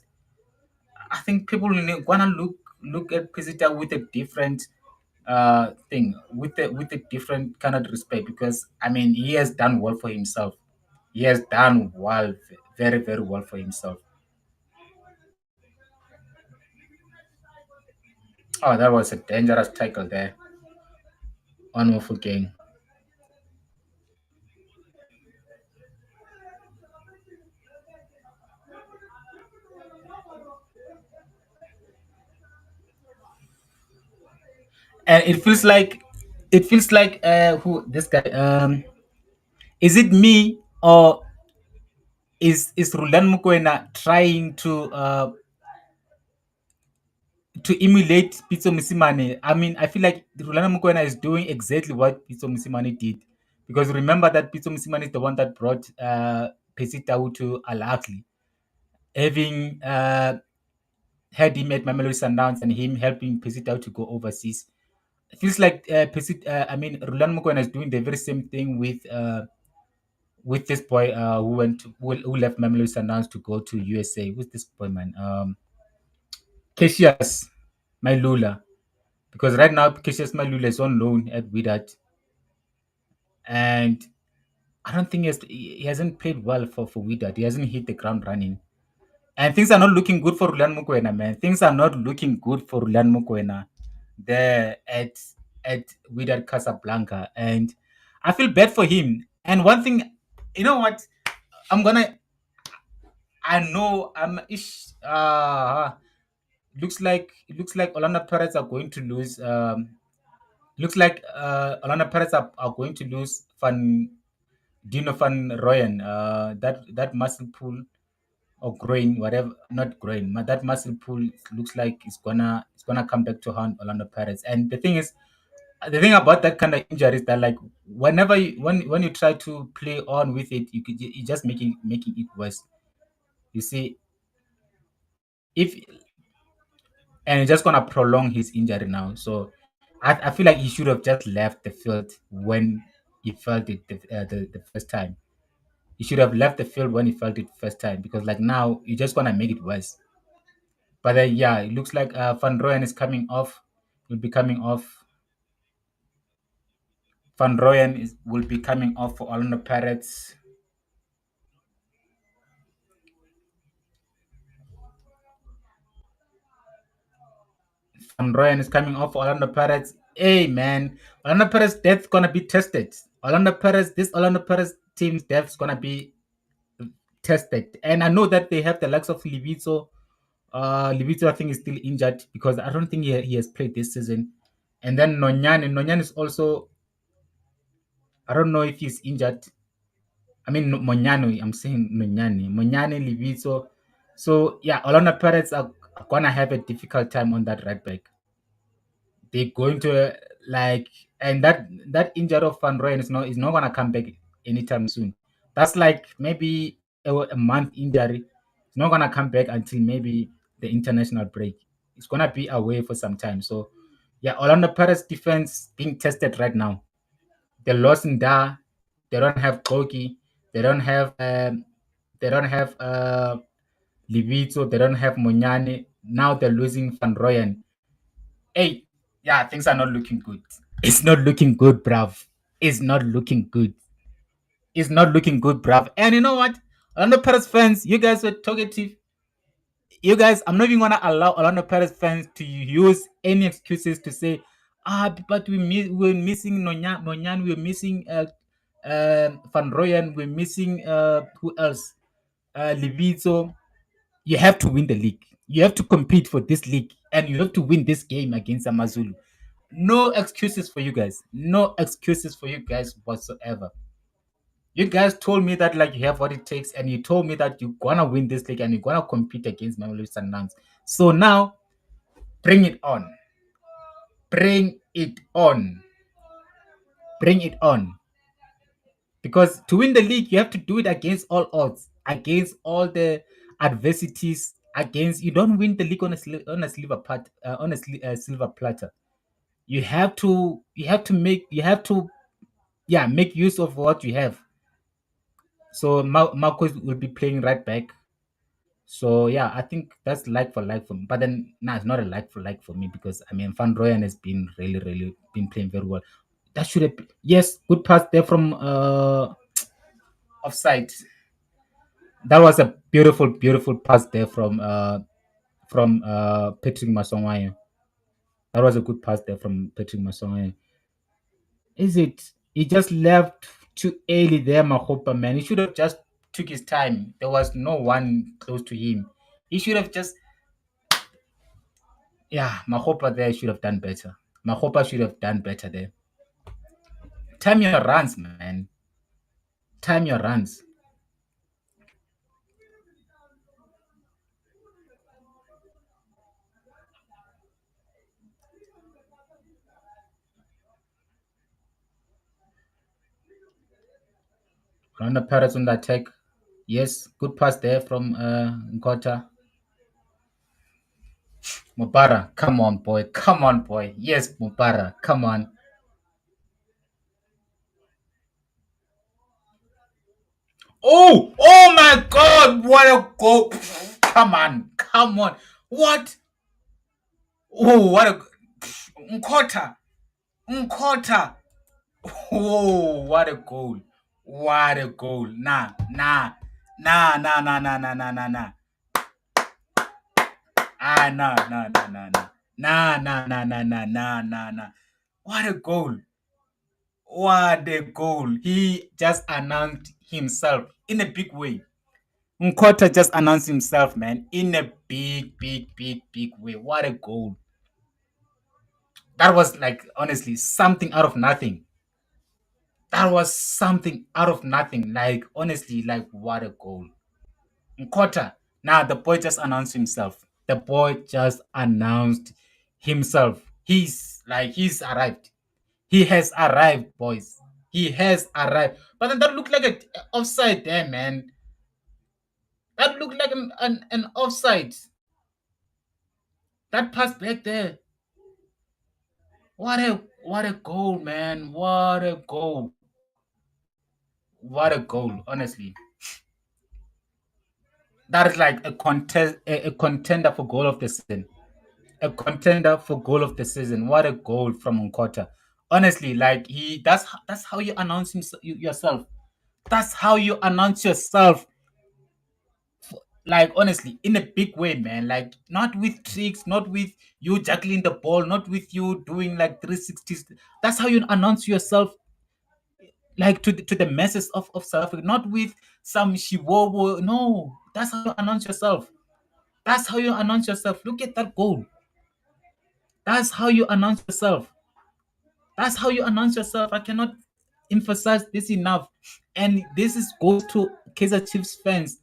Speaker 1: I think people gonna look at Pesita with a different thing, with a different kind of respect because I mean he has done well for himself. He has done well, very well for himself. Oh, that was a dangerous tackle there on Mofokeng. And it feels like who this guy is it me or is Rulan Mukwena trying to emulate Pitso Musimane? I mean, I feel like Rulan Mukwena is doing exactly what Pitso Musimane did because remember that Pitso Musimane is the one that brought Percy Tau to Al Ahly, having had him at Mamelodi Sundowns and him helping Percy Tau to go overseas. It feels like Rulani Mokoena is doing the very same thing with this boy who left Mamelodi Sundowns to go to USA. Who's this boy, man? Cassius Mailula. Because right now Cassius Mailula is on loan at Wydad, and I don't think he hasn't played well for Wydad. He hasn't hit the ground running. And things are not looking good for Rulani Mokoena, man. Things are not looking good for Rulani Mokoena there at Wydad Casablanca. And I feel bad for him. And one thing, you know what? I'm gonna I know I'm ish looks like Orlando Pirates are going to lose looks like Orlando Pirates are going to lose Dino van Rooyen, that muscle pull or groin, whatever, not groin, but that muscle pull looks like it's gonna come back to haunt Orlando Pirates. And the thing about that kind of injury is that like whenever when you try to play on with it, you just making it worse. You see, if and it's just gonna prolong his injury now. So I feel like he should have just left the field when he felt it the first time. He should have left the field when he felt it first time because like now you're just gonna make it worse. But yeah, it looks like Van Rooyen is coming off. Will be coming off. Van Rooyen will be coming off for Orlando Pirates. Van Rooyen is coming off for Orlando Pirates. Hey man, Orlando Pirates depth gonna be tested. This Orlando Pirates team's depth's gonna be tested. And I know that they have the likes of Livizo. Livizo, I think, is still injured because I don't think he has played this season. And then Nonyane. Nonyane is also, I don't know if he's injured. I mean, Monyane, I'm saying Nonyane. Monyane, Livizo. So, yeah, Orlando Pirates are going to have a difficult time on that right back. They're going to, like, and that injury of Van Rooyen is not going to come back anytime soon. That's like maybe a month injury. It's not gonna come back until maybe the international break. It's gonna be away for some time. So yeah, Orlando Pirates defense being tested right now. They lost Ndah. They don't have Kogi. They don't have Livito. They don't have Monyane. Now they're losing Van Rooyen. Hey, yeah, things are not looking good. It's not looking good, bruv. It's not looking good. It's not looking good, bruv. And you know what? Orlando Pirates fans, you guys were talkative. You guys, I'm not even gonna allow Orlando Pirates fans to use any excuses to say, but we're missing Nonyan, we're missing Van Rooyen, we're missing who else? Livito. You have to win the league. You have to compete for this league, and you have to win this game against Amazulu. No excuses for you guys. No excuses for you guys whatsoever. You guys told me that like you have what it takes, and you told me that you're gonna win this league and you're gonna compete against Mamelodi Sundowns. So now, bring it on, bring it on, bring it on. Because to win the league, you have to do it against all odds, against all the adversities. Against you don't win the league on on a silver silver platter. You have to yeah, make use of what you have. So Marcos will be playing right back. So yeah, I think that's like for like for me. But then nah, it's not a like for like for me because I mean Van Rooyen has been really been playing very well. That should have yes, good pass there from offside. That was a beautiful pass there from Patrick Masongwayo. That was a good pass there from Patrick Masongwayo. Is it? He just left too early there, Mahopa man. He should have just took his time. There was no one close to him. He should have just yeah, Mahopa there should have done better. Mahopa should have done better there. Time your runs, man. Time your runs. Run the Pirates on the attack. Yes, good pass there from Nkota. Mubara, come on, boy. Come on, boy. Yes, Mubara, come on. Oh my God! What a goal! Come on, come on. What? Oh, what a Nkota, Nkota. Oh, what a goal! What a goal! Nah. Nah. What a goal! What a goal! He just announced himself in a big way. Nkota just announced himself, man, in a big way. What a goal! That was like honestly something out of nothing. That was something out of nothing. Like honestly, like what a goal. Nkota. Now the boy just announced himself. The boy just announced himself. He's arrived. He has arrived, boys. He has arrived. But then that looked like a offside there, man. That looked like an offside. That pass back there. What a goal, man. What a goal. What a goal, honestly. That is like a contender for goal of the season. A contender for goal of the season. What a goal from Nkota. Honestly, like that's how you announce yourself. That's how you announce yourself. Like honestly, in a big way, man. Like not with tricks, not with you juggling the ball, not with you doing like 360s. That's how you announce yourself, like to the masses of South Africa, not with some shiwowo. No, that's how you announce yourself. That's how you announce yourself. Look at that goal. That's how you announce yourself. That's how you announce yourself. I cannot emphasize this enough. And this is goes to Kaizer Chiefs fans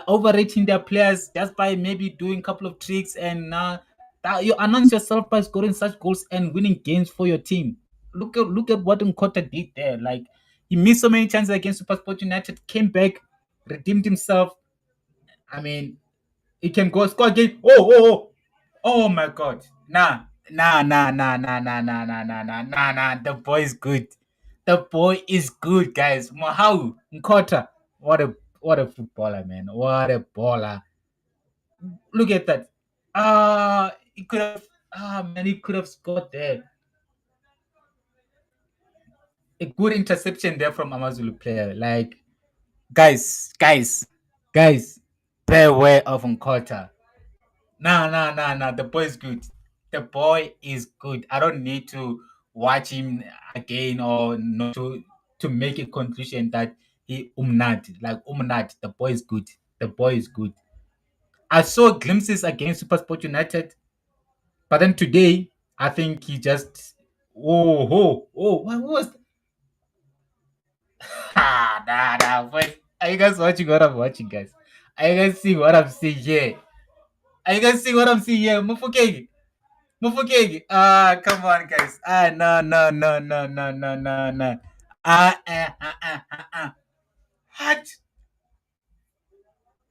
Speaker 1: overrating their players just by maybe doing a couple of tricks, and that you announce yourself by scoring such goals and winning games for your team. Look at what Nkota did there. Like he missed so many chances against SuperSport United, came back, redeemed himself. I mean, he can go score again. Oh my God! Nah. The boy is good. The boy is good, guys. How Nkota? What a footballer, man! What a baller! Look at that. He could have. Man, he could have scored there. A good interception there from Amazulu player. Like, guys, beware of Nkota. Nah. The boy is good. The boy is good. I don't need to watch him again or not to make a conclusion that he umnat. The boy is good. The boy is good. I saw glimpses against SuperSport United, but then today I think he just what was nah. But are you guys watching what I'm watching, guys? Are you guys seeing what I'm seeing here? Are you guys seeing what I'm seeing here? Mofokeng. Come on, guys. No. Ah. What?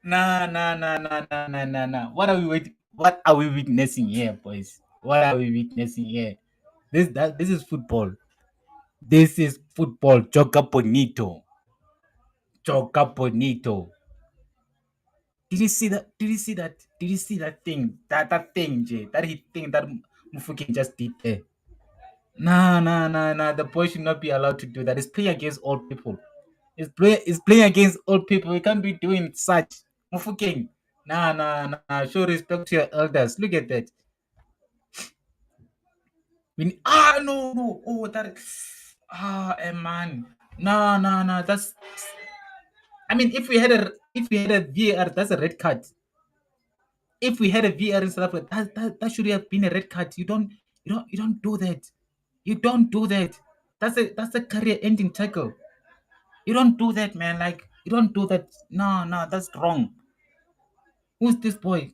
Speaker 1: Nah. What are we witnessing here, boys? What are we witnessing here? This is football. This is football. Joga bonito. Joga bonito. Did you see that? Did you see that? Did you see that thing? That thing, Jay. That Mofokeng just did there. Nah. The boy should not be allowed to do that. He's playing against old people. He's playing against old people. He can't be doing such. Mufukeng. Nah. Show respect to your elders. Look at that. No. Oh, that. Man. No. That's. I mean, if we had a VAR, that's a red card. If we had a VAR in South Africa, that should have been a red card. You don't do that. You don't do that. That's a career-ending tackle. You don't do that, man. Like you don't do that. No, that's wrong. Who's this boy?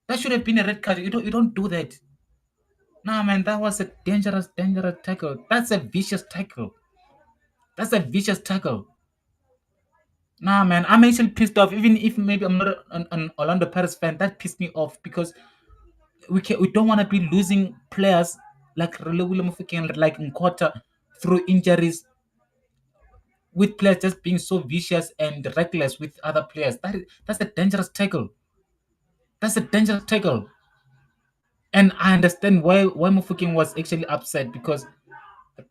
Speaker 1: That should have been a red card. You don't do that. Nah, man, that was a dangerous tackle. That's a vicious tackle. That's a vicious tackle. Nah, man, I'm actually pissed off. Even if maybe I'm not an Orlando Paris fan, that pissed me off because we don't want to be losing players like RELE, like Nkota through injuries, with players just being so vicious and reckless with other players. That's a dangerous tackle. That's a dangerous tackle. And I understand why Mofokeng was actually upset because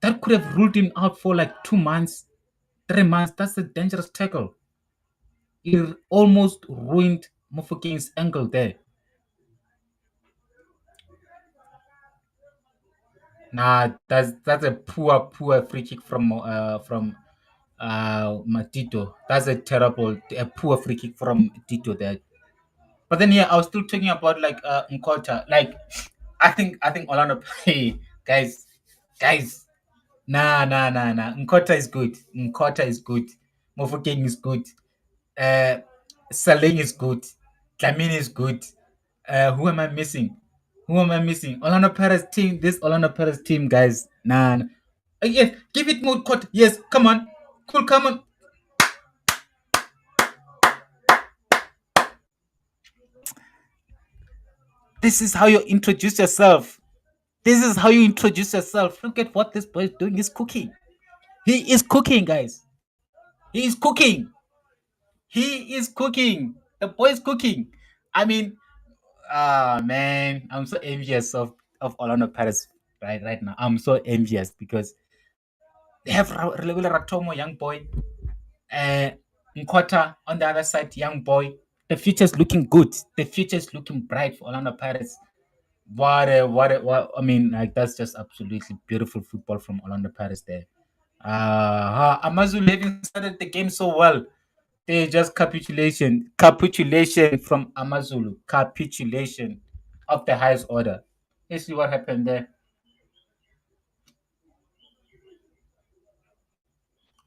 Speaker 1: that could have ruled him out for like 2 months, 3 months. That's a dangerous tackle. It almost ruined Mofokeng's ankle there. Nah, that's a poor free kick from Tito. That's a poor free kick from Tito there. But then yeah, I was still talking about like Nkota. Like I think Orlando hey guys. Nah. Nkota is good. Nkota is good. Mofokeng is good. Uh Saleng is good. Dlamini is good. Who am I missing? Who am I missing? Orlando Paris team. This Orlando Paris team, guys. Nah. Yes, give it more cut. Yes, come on. Cool, come on. This is how you introduce yourself. This is how you introduce yourself. Look at what this boy is doing. He's cooking. He is cooking, guys. He is cooking. He is cooking. The boy is cooking. I mean, man, I'm so envious of Orlando Paris right now. I'm so envious because they have Relevela Ratomo, young boy, uh, Nkota on the other side, young boy. The future is looking good. The future is looking bright for Orlando Pirates. What I mean, like that's just absolutely beautiful football from Orlando Pirates there. Amazulu having started the game so well. They just capitulation from Amazulu, capitulation of the highest order. You see what happened there?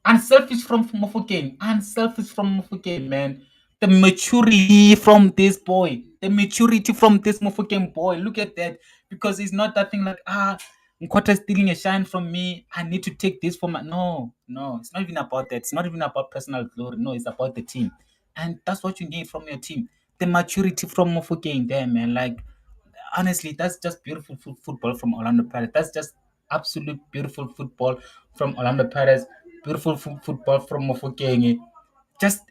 Speaker 1: Unselfish from Mofokeng. Unselfish from Mofokeng, man. The maturity from this boy. The maturity from this Mofokeng boy. Look at that. Because it's not that thing like, Nkota is stealing a shine from me. I need to take this for my. No. It's not even about that. It's not even about personal glory. No, it's about the team. And that's what you need from your team. The maturity from Mofokeng there, man. Like, honestly, that's just beautiful football from Orlando Pirates. That's just absolute beautiful football from Orlando Pirates. Beautiful football from Mofokeng. Just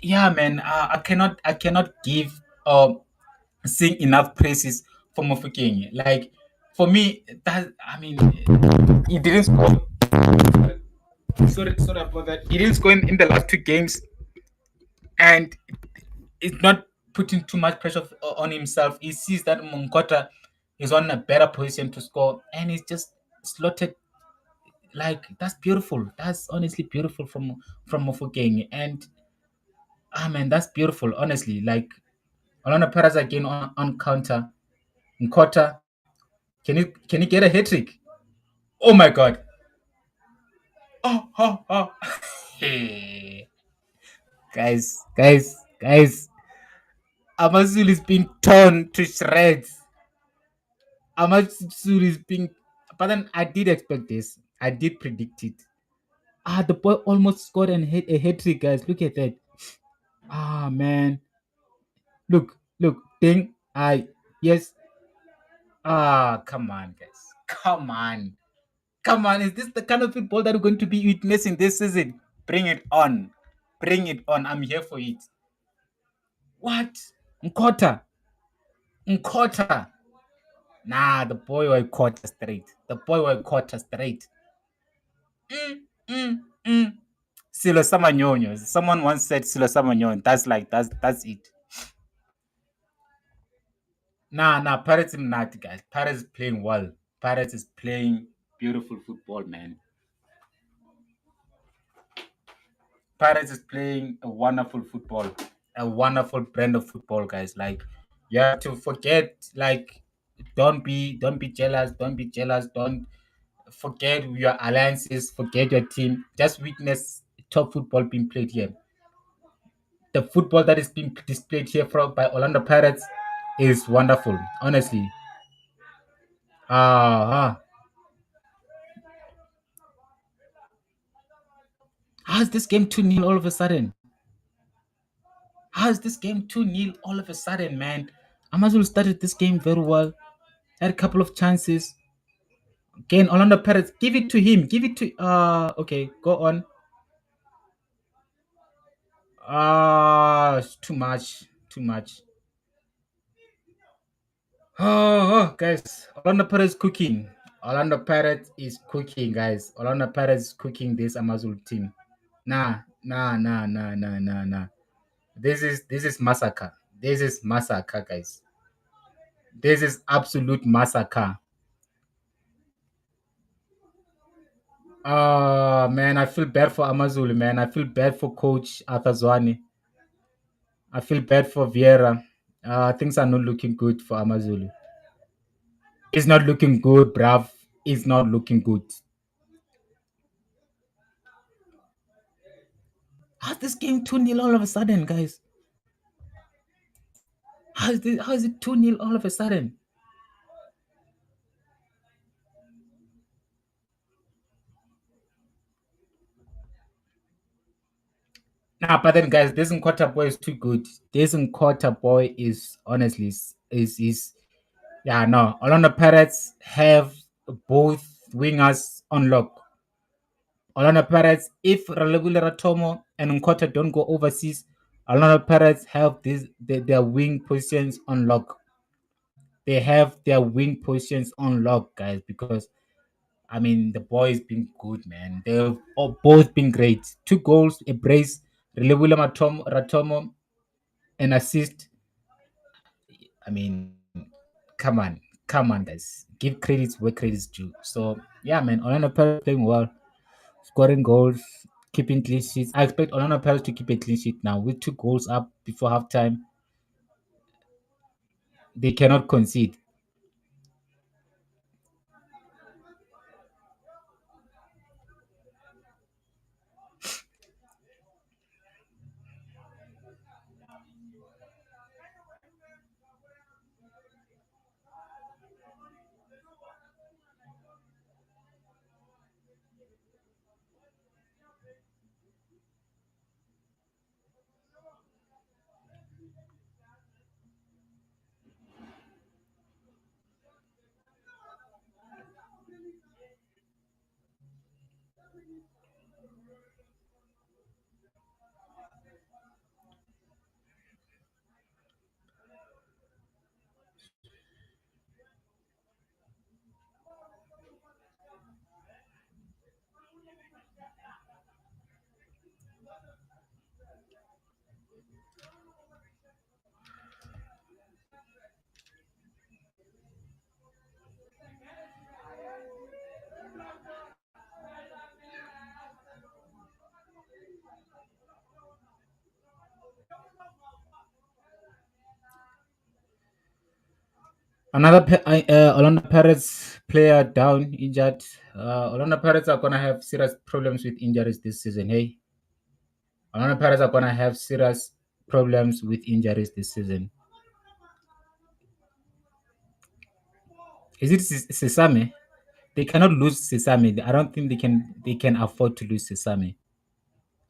Speaker 1: yeah, man. I cannot give sing enough praises for Mofokeng. Like for me, that I mean, he didn't score. Sorry about that. He didn't score in the last two games, and it's not putting too much pressure on himself. He sees that Monkota is on a better position to score, and he's just slotted. Like that's beautiful. That's honestly beautiful from Mofokeng, and man, that's beautiful. Honestly, like Orlando Pirates again on counter. Nkota, can you get a hat trick? Oh my god! Oh! Hey, guys! Amazulu is being torn to shreds. Amazulu is being. But then I did expect this. I did predict it. The boy almost scored and hit a hat trick, guys. Look at that. Man. Look. Ding. Yes. Come on, guys. Come on. Is this the kind of football that we're going to be witnessing this season? Bring it on. Bring it on. I'm here for it. What? Nkota. Nkota. Nah, the boy was caught straight. The boy was caught straight. Mm, mm. Silo Samanyonyo. Someone once said Silo Samanyonyo. That's it. Nah. Pirates is not, guys. Pirates is playing well. Pirates is playing beautiful football, man. Pirates is playing a wonderful football, a wonderful brand of football, guys. Like you have to forget, like, don't be jealous, don't be jealous, don't forget your alliances, forget your team. Just witness top football being played here. The football that is being displayed here by Orlando Pirates is wonderful, honestly. Ah, How's this game 2-0 all of a sudden? How's this game 2-0 all of a sudden, man? Amazulu started this game very well. Had a couple of chances. Again, Orlando Pirates, give it to him. Give it to okay, go on. It's too much. Too much. Guys, Orlando Pirates cooking. Orlando Pirates is cooking, guys. Orlando Pirates is cooking this Amazulu team. Nah. This is massacre. This is massacre, guys. This is absolute massacre. Man, I feel bad for Amazulu, man. I feel bad for Coach Arthur Zwane. I feel bad for Vieira. Things are not looking good for Amazulu. It's not looking good, bruv. It's not looking good. How's this game 2-0 all of a sudden, guys? How is it 2-0 all of a sudden? Nah, but then guys, this quarter boy is too good. This quarter boy is honestly is yeah, no. Orlando Pirates have both wingers on lock. Orlando Pirates, if Relebule Ratomo and Nkota don't go overseas, Orlando Pirates have their wing positions on lock. They have their wing positions on lock, guys, because I mean the boys been good, man. They've both been great. 2 goals, a brace, Relebule Ratomo, an assist. I mean, come on, guys. Give credits where credits due. So yeah, man, Orlando Pirates playing well, scoring goals, keeping clean sheets. I expect Orlando Pirates to keep a clean sheet now with 2 goals up before halftime. They cannot concede. Another Orlando Pirates player down, injured. Orlando Pirates are gonna have serious problems with injuries this season. Hey, Orlando Pirates are gonna have serious problems with injuries this season. Is it Sesame? They cannot lose Sesame. I don't think they can afford to lose Sesame.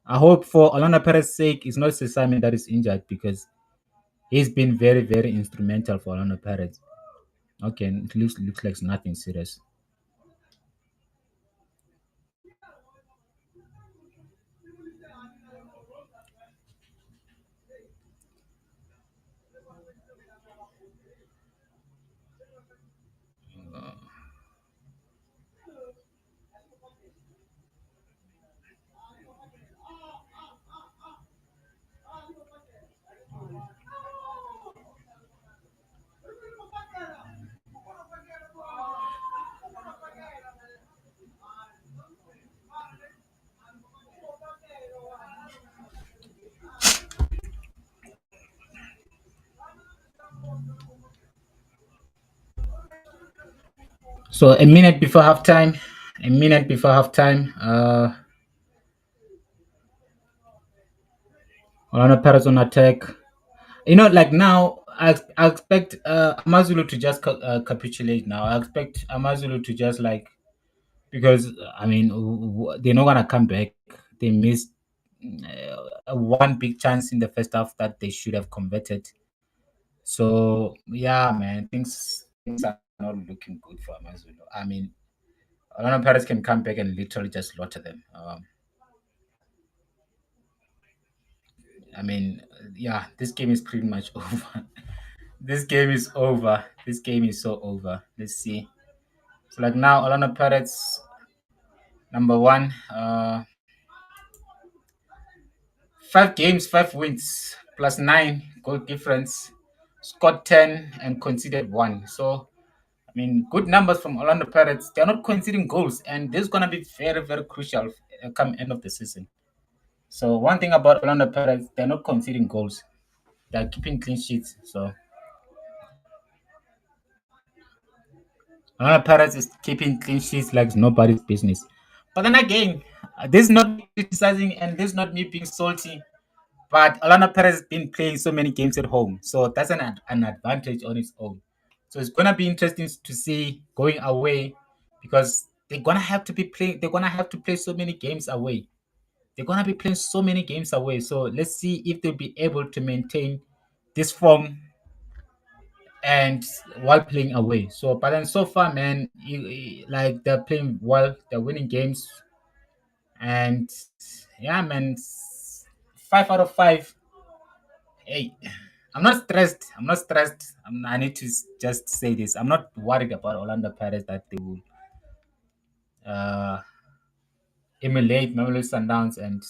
Speaker 1: I hope for Orlando Pirates' sake, it's not Sesame that is injured because he's been very, very instrumental for Orlando Pirates. Okay, it looks like it's nothing serious. So a minute before halftime, Orlando Pirates on attack. Like now, I expect Amazulu to just capitulate now. I expect Amazulu to just like because I mean they're not gonna come back. they missed one big chance in the first half that they should have converted. So yeah, man, things are not looking good for Amazulu. I mean, Orlando Pirates can come back and literally just slaughter them. I mean, yeah, this game is pretty much over. This game is over. This game is so over. Let's see. So like now, Orlando Pirates number one, 5 games, 5 wins, plus 9 goal difference, scored 10 and conceded 1. So I mean, good numbers from Orlando Pirates. They're not conceding goals, and this is gonna be very, very crucial come end of the season. So one thing about Orlando Pirates, they're not conceding goals. They're keeping clean sheets. So Orlando Pirates is keeping clean sheets like nobody's business. But then again, this is not me criticizing and this is not me being salty. But Orlando Pirates has been playing so many games at home, so that's an advantage on its own. So it's gonna be interesting to see going away because they're gonna have to be playing. They're gonna have to play so many games away. They're gonna be playing so many games away. So let's see if they'll be able to maintain this form and while playing away. So, but then so far, man, like they're playing well. They're winning games, and yeah, man, 5 out of 5. Hey, I'm not stressed. I'm not stressed. I need to just say this. I'm not worried about Orlando Pirates that they will uh, emulate Mamelodi Sundowns and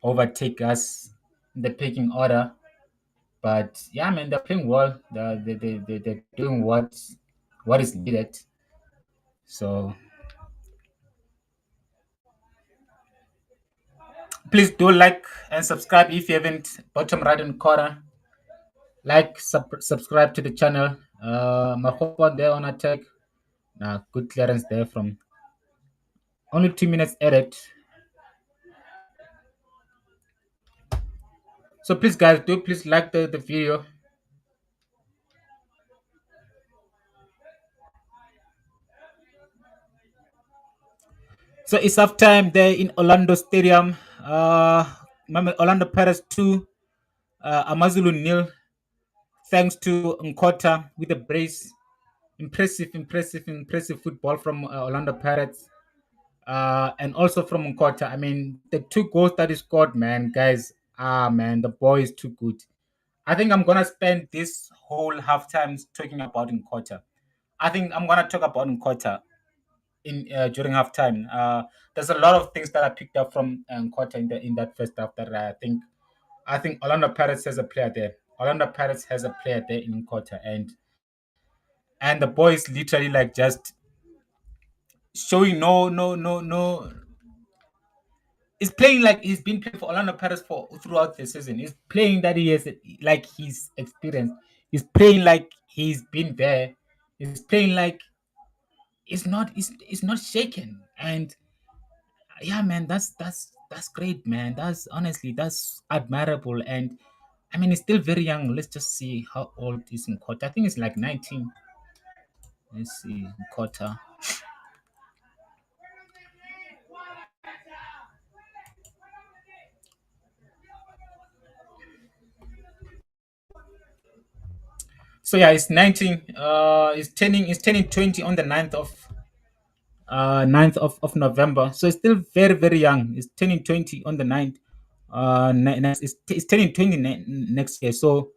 Speaker 1: overtake us in the picking order. But yeah, man, they're playing well. They're doing what is needed. So please do like and subscribe if you haven't. Bottom right hand corner, like, subscribe to the channel. My hope on there on attack. Good clearance there from only 2 minutes edit. So please, guys, do please like the video. So it's half time there in Orlando Stadium. Orlando Pirates 2, Amazulu nil. Thanks to Nkota with the brace. Impressive football from Orlando Pirates. And also from Nkota. I mean, the 2 goals that he scored, man, guys. Man, the boy is too good. I think I'm gonna spend this whole halftime talking about Nkota. I think I'm gonna talk about Nkota in during halftime. There's a lot of things that I picked up from Nkota in that first half that I think Orlando Pirates has a player there. Orlando Pirates has a player there in Nkota, and the boy is literally like just showing no. He's playing like he's been playing for Orlando Pirates for throughout the season. He's playing that he has like he's experienced. He's playing like he's been there. He's playing like it's not shaken. And yeah, man, that's great, man. That's honestly that's admirable. And I mean, he's still very young. Let's just see how old is Nkota. I think it's like 19. Let's see, Nkota. So yeah, it's 19. It's turning 20 on the 9th of November. So it's still very, very young. It's turning 20 on the 9th. It's turning 20 next year. So,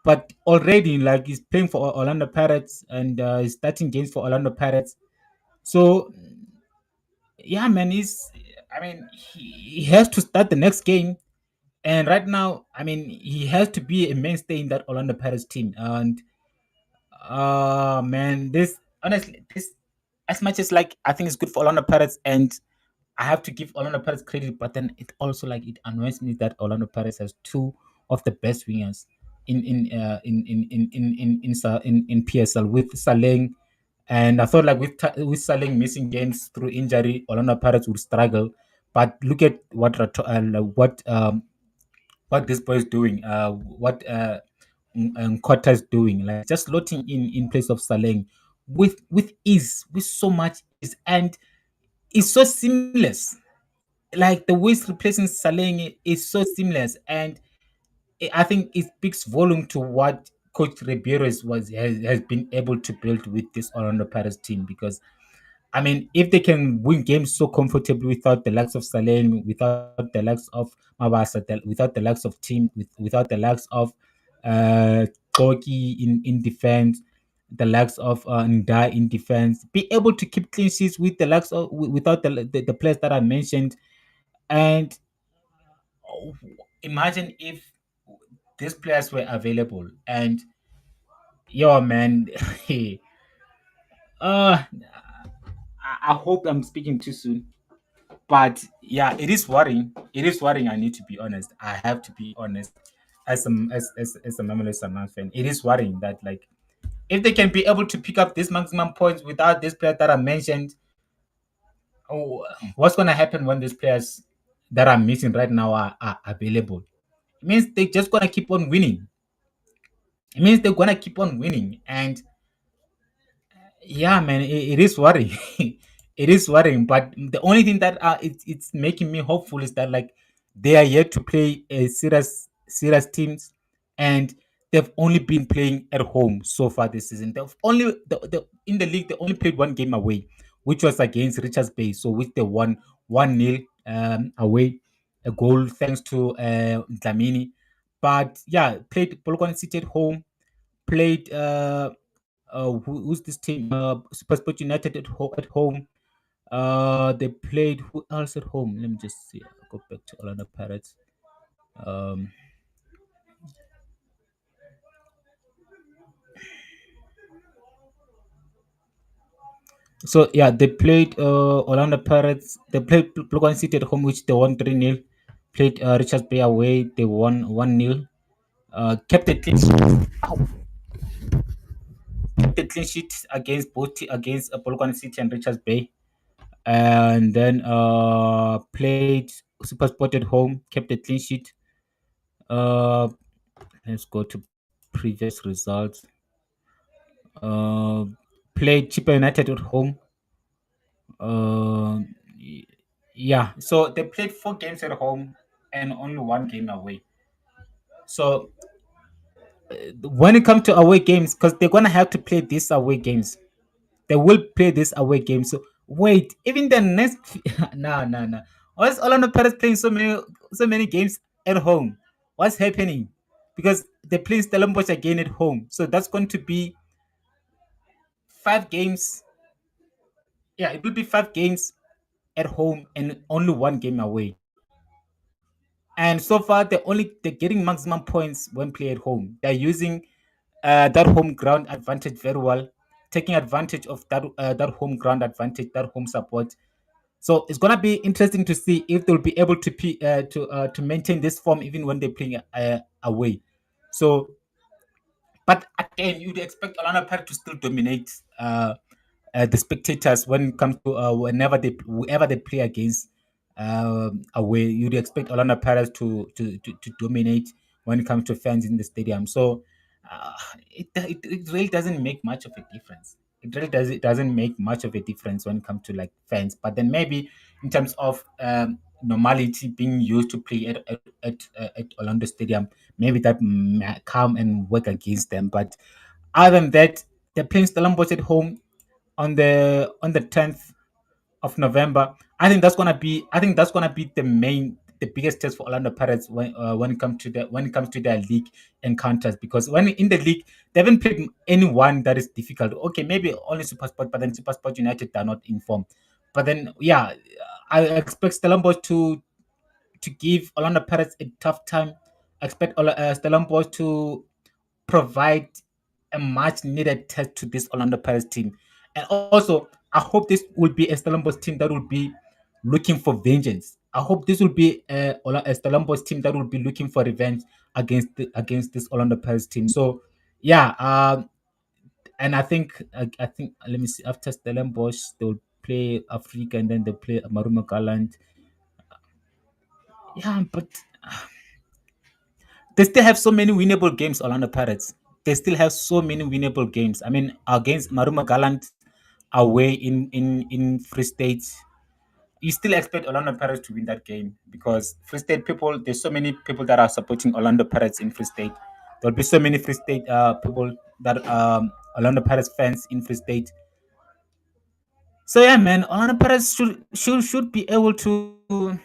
Speaker 1: but already like he's playing for Orlando Pirates and he's starting games for Orlando Pirates. So yeah, man, I mean, he has to start the next game. And right now, I mean, he has to be a mainstay in that Orlando Pirates team. And man, this honestly, this as much as like I think it's good for Orlando Pirates, and I have to give Orlando Pirates credit, but then it also like it annoys me that Orlando Pirates has two of the best wingers in PSL with Saleng, and I thought like with Saleng missing games through injury, Orlando Pirates would struggle. But look at what this boy is doing. What Nkota is doing, like just slotting in place of Saleng with ease, with so much ease, and it's so seamless. like the way he's replacing Saleng is so seamless, and I think it speaks volume to what Coach Ribeiro has been able to build with this Orlando Pirates team. Because I mean, if they can win games so comfortably without the likes of Saleng, without the likes of Mabasa, without the likes of Timm, without the likes of Koki in defense, the likes of Ndah in defense, be able to keep clean sheets with the likes of without the players that I mentioned, and imagine if these players were available and yo man, I hope I'm speaking too soon. But yeah, it is worrying. It is worrying. I need to be honest. I have to be honest. As a Mamelodi Sundowns fan, it is worrying that like if they can be able to pick up this maximum points without this player that I mentioned, oh, what's gonna happen when these players that I'm missing right now are available? It means they're just gonna keep on winning. It means they're gonna keep on winning, and yeah, man, it is worrying. It is worrying, but the only thing that it's making me hopeful is that like they are yet to play a serious teams, and they've only been playing at home so far this season. They've only in the league they only played one game away, which was against Richards Bay. So which they won 1-0 away, a goal thanks to Dlamini. But yeah, played Polokwane City at home, played who's this team? Supersport United at home. They played who else at home? Let me just see. I'll go back to Orlando Pirates. Um, so yeah, they played Orlando Pirates. They played Polokwane City at home, which they won 3-0. Played Richards Bay away. They won 1-0. Kept the clean sheet. Ow. Kept the clean sheet against against Polokwane City and Richards Bay. And then played Supersport at home, kept a clean sheet. Uh, let's go to previous results. Uh, Played CHIPPA United at home. Uh, yeah, so they played 4 games at home and only 1 game away. So when it comes to away games, because they're gonna have to play these away games, they will play this away game. So wait, even the next no. Why is Orlando Pirates playing so many games at home? What's happening? Because they're playing Stellenbosch again at home. So that's going to be 5 games. Yeah, it will be 5 games at home and only 1 game away. And so far they're getting maximum points when play at home. They're using that home ground advantage very well, taking advantage of that home ground advantage, that home support. So it's gonna be interesting to see if they'll be able to maintain this form even when they're playing away. So, but again, you'd expect Orlando Pirates to still dominate the spectators when it comes to whoever they play against away. You'd expect Orlando Pirates to dominate when it comes to fans in the stadium. So uh, it really doesn't make much of a difference. It doesn't make much of a difference when it comes to like fans. But then maybe in terms of normality being used to play at Orlando Stadium, maybe that might come and work against them. But other than that, they're playing Stellenbosch at home on the 10th of November. I think that's gonna be the biggest test for Orlando Pirates when it comes to their league encounters, because when in the league they haven't played anyone that is difficult. Okay, maybe only SuperSport, but then SuperSport United are not informed. But then yeah, I expect Stellenbosch to give Orlando Pirates a tough time. I expect Stellenbosch to provide a much needed test to this Orlando Pirates team. And also, I hope this will be a Stellenbosch team that will be looking for vengeance. I hope this will be a Stellenbosch team that will be looking for revenge against this Orlando Pirates team. So, yeah, and I think let me see. After Stellenbosch, they will play Africa and then they play Marumo Gallant. Yeah, but they still have so many winnable games, Orlando Pirates. They still have so many winnable games. I mean, against Maruma Gallant away in Free State. you still expect Orlando Pirates to win that game because Free State people, there's so many people that are supporting Orlando Pirates in Free State. There'll be so many Free State people that Orlando Pirates fans in Free State. So yeah, man, Orlando Pirates should be able to.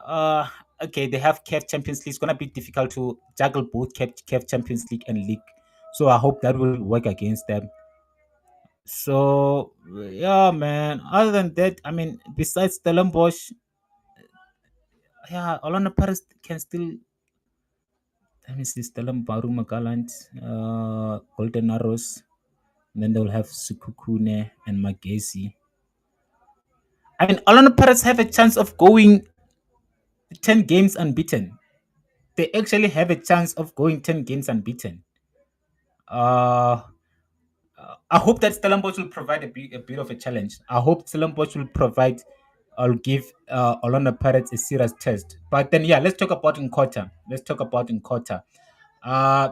Speaker 1: Uh, okay, they have CAF Champions League. It's gonna be difficult to juggle both CAF Champions League and league. So I hope that will work against them. So yeah, man. Other than that, I mean, besides Stellenbosch, yeah, Orlando Pirates can still. Let me see, Stellenbosch, Magaland, Golden Arrows. And then they'll have Sukukune and Magesi. I mean, Orlando Pirates have a chance of going 10 games unbeaten. They actually have a chance of going 10 games unbeaten. Uh, I hope that Stellenbosch will provide a bit of a challenge. I hope Stellenbosch will provide or give Orlando Pirates a serious test. But then, yeah, let's talk about Nkota. Let's talk about Nkota. Uh,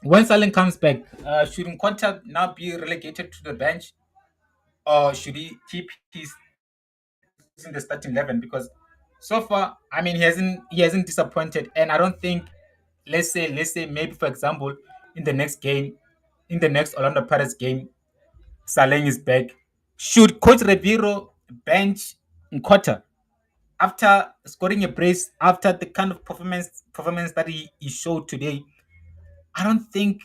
Speaker 1: when Saleng comes back, should Nkota now be relegated to the bench, or should he keep his in the starting 11? Because so far, I mean, he hasn't disappointed, and I don't think, let's say maybe for example, in the next game, in the next Orlando Pirates game, Saleng is back. Should Coach Reviro bench Nkota after scoring a brace, after the kind of performance that he showed today? I don't think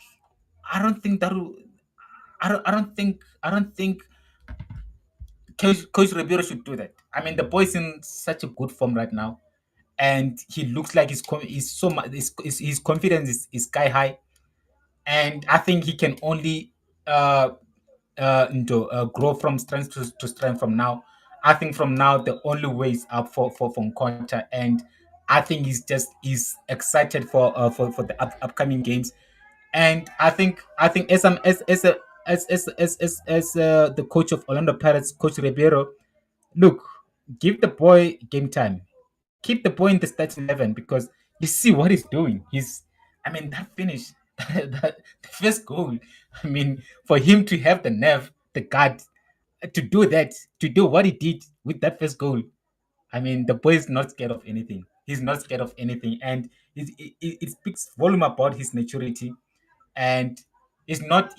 Speaker 1: I don't think that will, I don't think Coach Reviro should do that. I mean, the boy's in such a good form right now, and he looks like he's so much his confidence is sky high, and I think he can only uh grow from strength to strength from now. I think from now the only way is up for Nkonta, and I think he's excited for the upcoming games, and I think as the coach of Orlando Pirates, Coach Ribeiro, look, give the boy game time, keep the boy in the starting 11, because you see what he's doing. I mean, that finish, the first goal. I mean, for him to have the nerve, the guts to do that, to do what he did with that first goal. I mean, the boy is not scared of anything. He's not scared of anything, and it speaks volume about his maturity. And he's not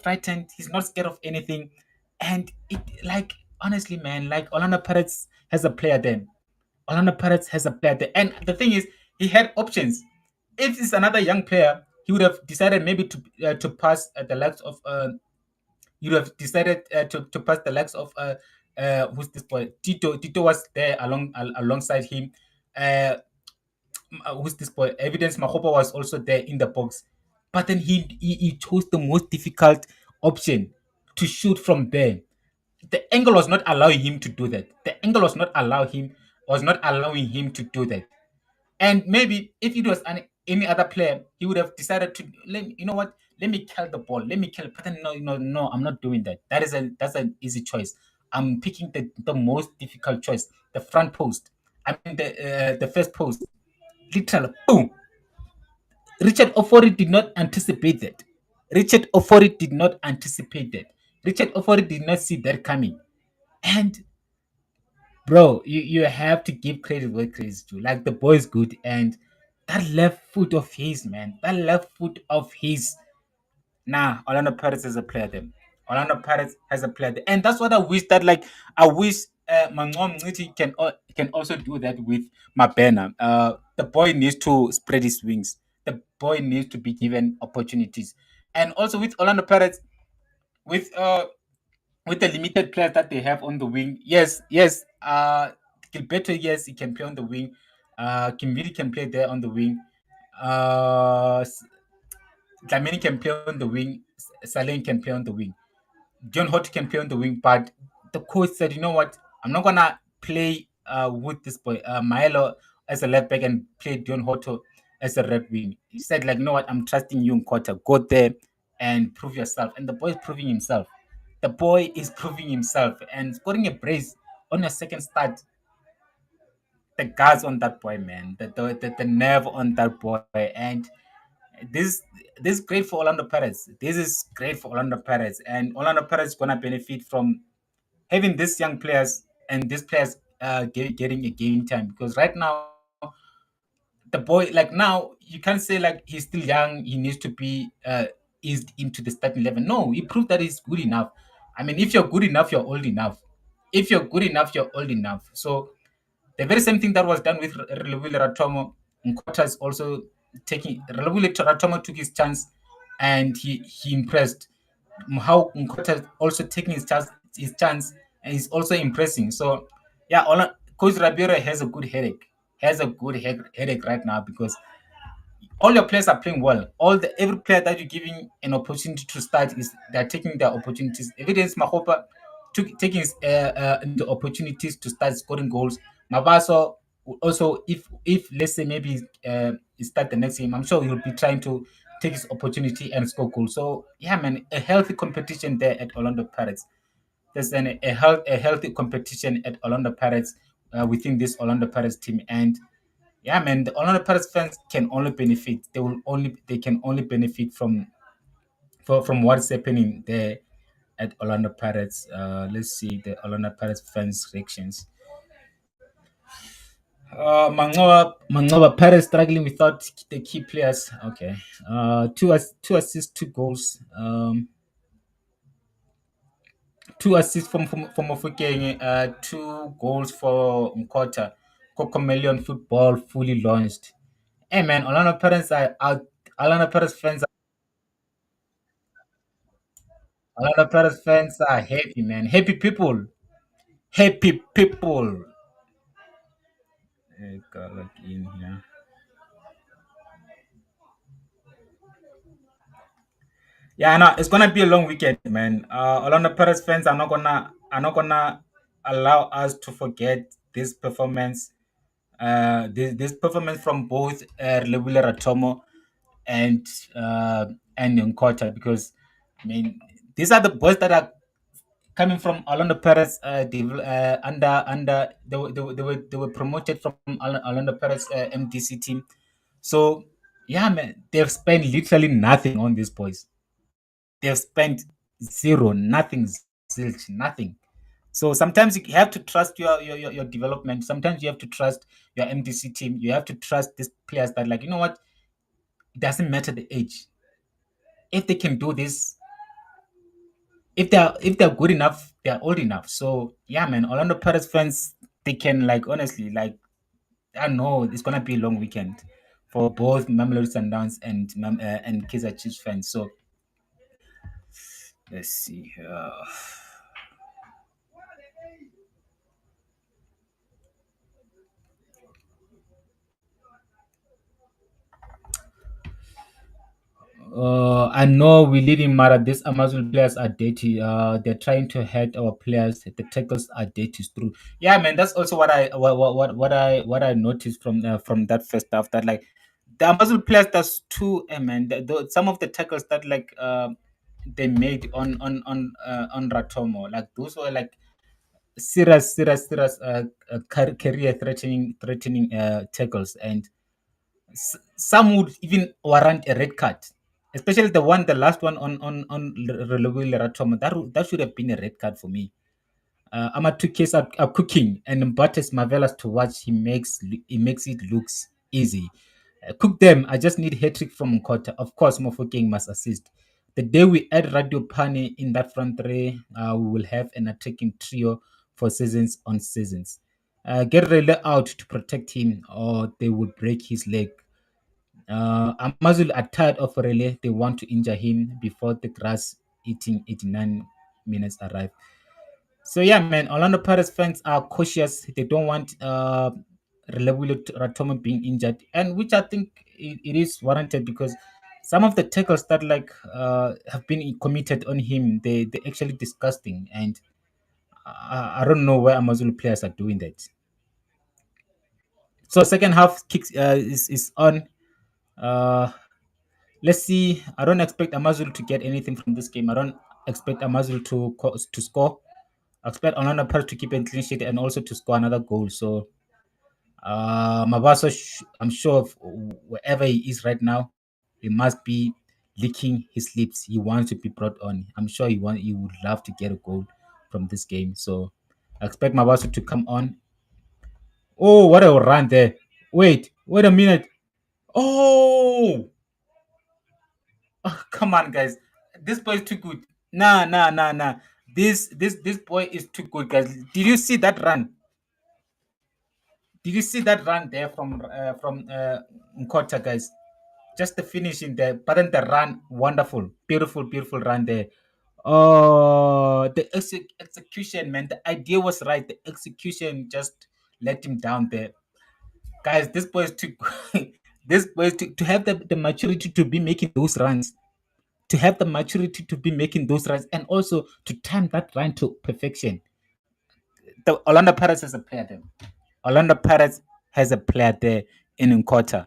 Speaker 1: frightened. He's not scared of anything. And it, like, honestly, man, like, Orlando Pirates has a player then. Orlando Pirates has a player there. And the thing is, he had options. If it's another young player, he would have decided maybe to pass the likes of you would have decided to pass the likes of who's this boy? Tito. Tito was there alongside him. Uh, who's this boy? Evidence Mahopa was also there in the box, but then he chose the most difficult option to shoot from there. The angle was not allowing him to do that. The angle was not allowing him to do that. And maybe if it was any other player, he would have decided to, you know what? Let me kill the ball. Let me kill it. But then no, no, I'm not doing that. That's an easy choice. I'm picking the most difficult choice, the front post. I mean the first post. Literally, boom. Richard Ofori did not anticipate that. Richard Ofori did not anticipate that. Richard Ofori did not see that coming. And bro, you have to give credit where credit is due. Like, the boy is good, and that left foot of his, man, that left foot of his. Nah, Orlando Pirates has a player there. Orlando Pirates has a player there, and that's what I wish. That, like, I wish Mangom Ngiti can also do that with Mabena. The boy needs to spread his wings. The boy needs to be given opportunities, and also with Orlando Pirates, with the limited players that they have on the wing. Yes, yes. Gilberto, yes, he can play on the wing. Kimvili can play there on the wing. Uh, Dlamini can play on the wing. Saleng can play on the wing. John Hotto can play on the wing. But the coach said, you know what? I'm not gonna play with this boy Maelo as a left back and play John Hotto as a right wing. He said, like, you know what? I'm trusting you, Nkota. Go there and prove yourself. And the boy is proving himself. The boy is proving himself and scoring a brace on a second start. The guts on that boy, man. The nerve on that boy. And this this is great for Orlando Pirates. This is great for Orlando Pirates. And Orlando Pirates is gonna benefit from having these young players and this player's getting a game time, because right now the boy, like now, you can't say like he's still young, he needs to be eased into the starting 11. No, he proved that he's good enough. I mean, if you're good enough, you're old enough. If you're good enough, you're old enough. So the very same thing that was done with Relevile Ratomo, Nkota is also taking. Relevile Ratomo took his chance, and he impressed. How Nkota also taking his chance, and he's also impressing. So yeah, Coach Rabiero has a good headache. Has a good headache right now, because all your players are playing well. Every player that you're giving an opportunity to start, is they're taking their opportunities. Evidence Mahopa taking the opportunities to start scoring goals. Mabaso also, if let's say maybe he start the next game, I'm sure he'll be trying to take his opportunity and score goals. So yeah, man, a healthy competition there at Orlando Pirates. There's a healthy competition at Orlando Pirates, within this Orlando Pirates team. And yeah, man, the Orlando Pirates fans can only benefit. They can only benefit from what's happening there at Orlando Pirates. Let's see the Orlando Pirates fans' reactions. Mangoba Pirates struggling without the key players. Okay. Two assists, two goals. Two assists from Mofokeng, two goals for Nkota. Coco football fully launched. Hey man, Orlando Pirates are out. Orlando Pirates fans Orlando Pirates fans are happy, man. Happy people. Happy people. Got like in here. Yeah, I know it's gonna be a long weekend, man. Orlando Pirates fans are not gonna allow us to forget this performance. This performance from both Lebule Ratomo and Nkota, because I mean these are the boys that are coming from Orlando Pirates. They were promoted from Orlando Pirates MDC team. So yeah, man, they've spent literally nothing on these boys. They've spent zero, nothing, zilch, nothing. So sometimes you have to trust your development. Sometimes you have to trust your MDC team. You have to trust these players that, like, you know what, it doesn't matter the age. If they can do this, if they're good enough, they're old enough. So yeah, man, Orlando Pirates fans, they can, like, honestly, like, I know it's gonna be a long weekend for both Mamelodi Sundowns and KAIZER Chiefs fans. So let's see. I know we live in Mara. These Amazulu players are dirty. They're trying to hurt our players. The tackles are dirty. It's true. Yeah, man. That's also what I noticed from that first half. That, like, the Amazulu players, that's too. Man. Some of the tackles that, like, they made on Ratomo, like, those were like serious career threatening tackles. And some would even warrant a red card, especially the last one on Relevile Ratomo. That should have been a red card for me. Amatukes are cooking, and Mbates marvelous to watch. He makes it looks easy. Cook them. I just need hat trick from Nkota. Of course, Mofokeng must assist. The day we add Radio Pane in that front three, we will have an attacking trio for seasons on seasons. Get Rele out to protect him, or they will break his leg. Amazulu are tired of Rele. They want to injure him before the grass eating 89 minutes arrive. So yeah, man, Orlando Pirates fans are cautious. They don't want Relebule Ratomo being injured, and which I think it is warranted, because some of the tackles that, like, have been committed on him, they actually disgusting, and I don't know why Amazulu players are doing that. So second half kicks is on. Uh, let's see. I don't expect Amazulu to get anything from this game. I don't expect Amazulu to score. I expect Orlando Pirates to keep a clean sheet and also to score another goal. So Mabaso, I'm sure of wherever he is right now, he must be licking his lips. He wants to be brought on. I'm sure he would love to get a goal from this game. So I expect Mabaso to come on. Oh, what a run there. Wait a minute. Oh, come on, guys. This boy is too good. Nah. This boy is too good, guys. Did you see that run? Did you see that run there from Nkota, guys? Just the finishing there, but then the run, wonderful, beautiful run there. Oh, the execution, man. The idea was right. The execution just let him down there, guys. This boy is too. This boy is to have the maturity to be making those runs, to have the maturity to be making those runs, and also to time that run to perfection. The Orlando Pirates has a player there. Orlando Pirates has a player there in Nkota.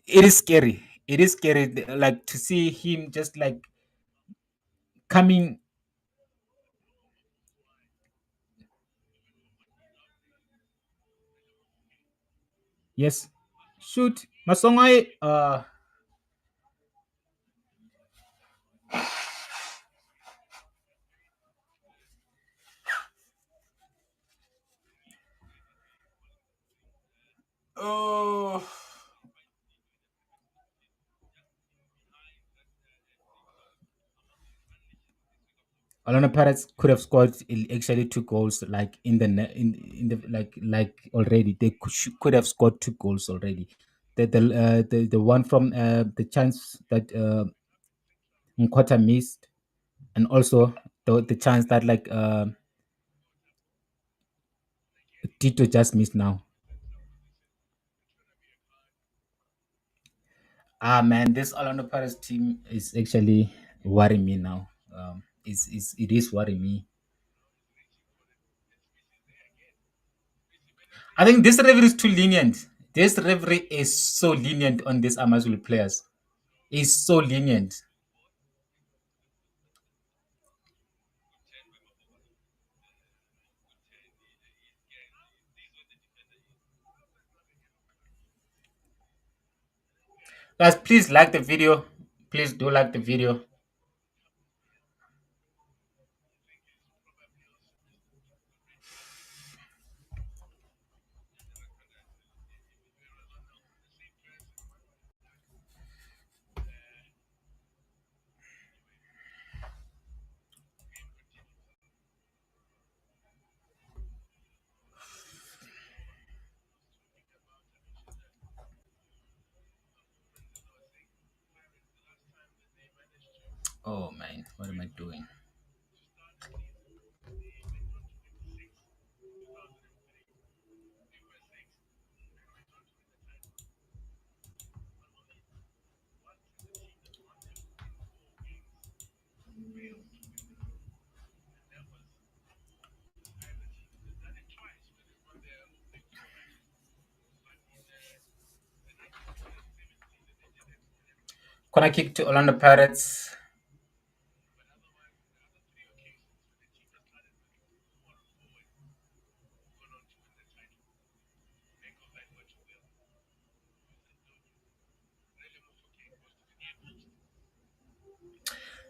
Speaker 1: It is scary. It is scary, like to see him just like coming. Yes, shoot, Masongai. Oh, Orlando Pirates could have scored actually two goals, like in the in the like already. They could have scored two goals already. The one from the chance that Nkota missed, and also the chance that like Tito just missed now. Ah man, this Orlando Pirates team is actually worrying me now. It is worrying me. I think this referee is too lenient. This referee is so lenient on these Amazulu players. He's so lenient. Guys, please like the video. Please do like the video. Oh man, what am I doing? Corner kick to Orlando Pirates.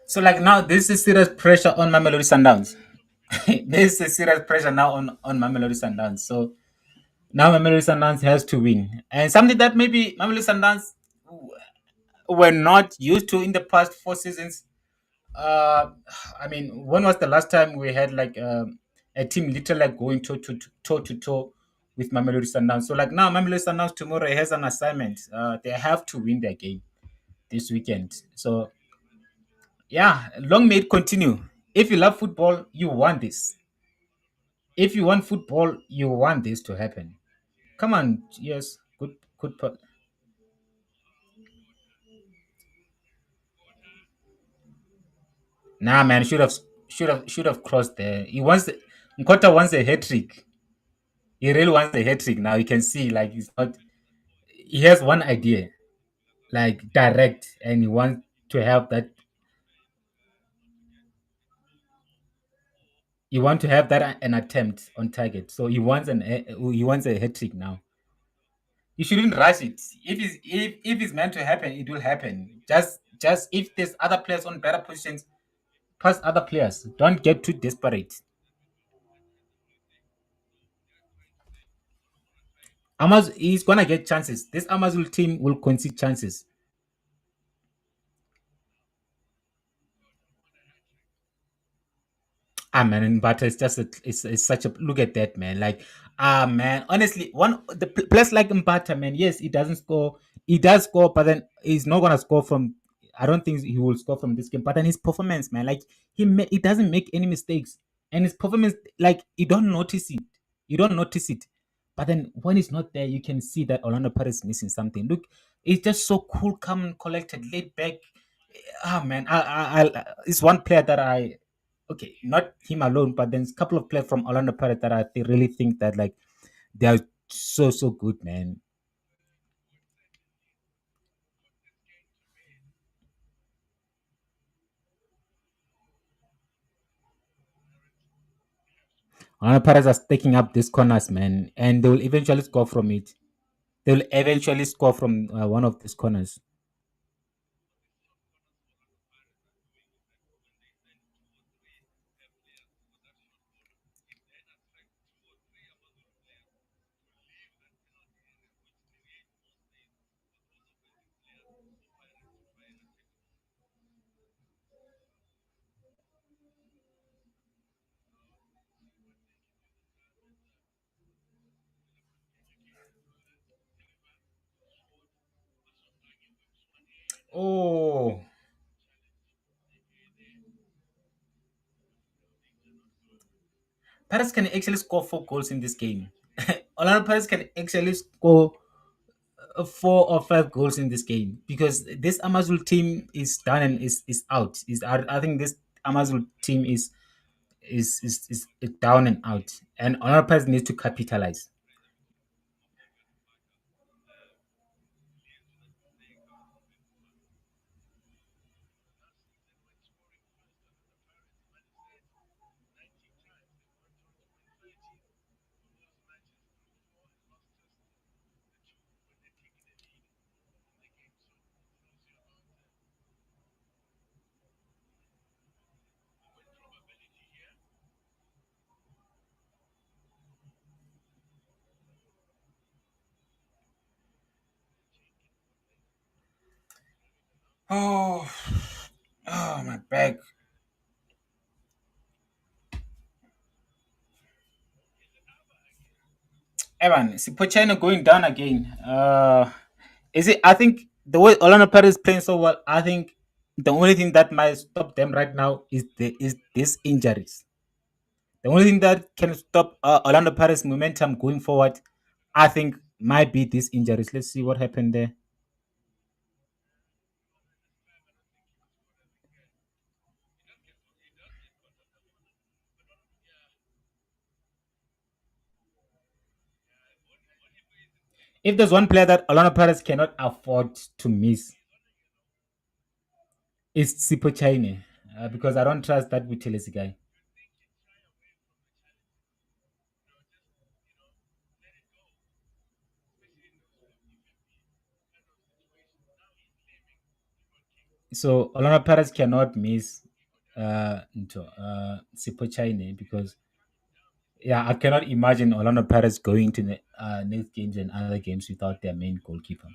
Speaker 1: So like now, this is serious pressure on Mamelodi Sundowns. This is serious pressure now on Mamelodi Sundowns. So now Mamelodi Sundowns has to win, and something that maybe Mamelodi Sundowns were not used to in the past 4 seasons. Uh, I mean, when was the last time we had like a team literally like going toe to toe with Mamelodi Sundowns? So like now, Mamelodi Sundowns tomorrow has an assignment. They have to win their game this weekend. So yeah, long may it continue. If you love football, you want this. If you want football, you want this to happen. Come on, yes, good. Nah, man, should have crossed there. Nkota wants a hat trick. He really wants a hat trick now. You can see like he's not. He has one idea, like direct, and he wants to have that. He want to have that an attempt on target. So he wants a hat trick now. You shouldn't rush it. If it's meant to happen, it will happen. Just if there's other players on better positions, pass other players. Don't get too desperate. He's gonna get chances. This Amazulu team will concede chances. Ah man, and Butter is just it's such a look at that man. Like man, honestly, one the players like Mbata man. Yes, he doesn't score. He does score, but then he's not gonna score from. I don't think he will score from this game. But then his performance, man, like he doesn't make any mistakes, and his performance, like you don't notice it. You don't notice it, but then when he's not there, you can see that Orlando Paris is missing something. Look, he's just so cool, calm, and collected, laid back. Ah man, it's one player that I okay, not him alone, but then a couple of players from Orlando Pirates that they really think that like they are so good, man. Orlando Pirates are taking up these corners, man, and they will eventually score from it. They will eventually score from one of these corners. Oh, Pirates can actually score 4 goals in this game. Orlando Pirates can actually score 4 or 5 goals in this game because this Amazul team is done and is out. I think this Amazul team is down and out, and another person needs to capitalize. Oh, oh my back. Evan, see Pochino going down again. Is it? I think the way Orlando Paris is playing so well, I think the only thing that might stop them right now is these injuries. The only thing that can stop Orlando Paris momentum going forward, I think, might be these injuries. Let's see what happened there. If there's one player that Orlando Paris cannot afford to miss, it's Sipo Chine. Because I don't trust that Buthelezi guy. So Orlando Paris cannot miss Sipo Chine because yeah, I cannot imagine Orlando Paris going to the next games and other games without their main goalkeeper.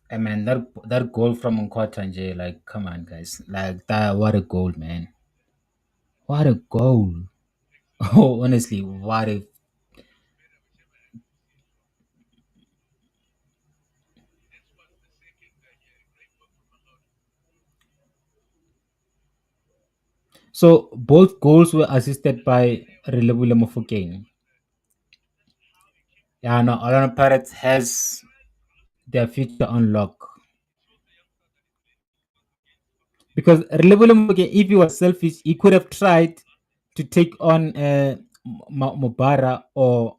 Speaker 1: I mean that goal from Nkosinathi, like come on guys, like that what a goal, man! What a goal! Oh, honestly, what a so both goals were assisted by Relebule Mofokeng. Yeah, no, Orlando Pirates has their future on lock because Relebule Mofokeng, if he was selfish, he could have tried to take on Mubara or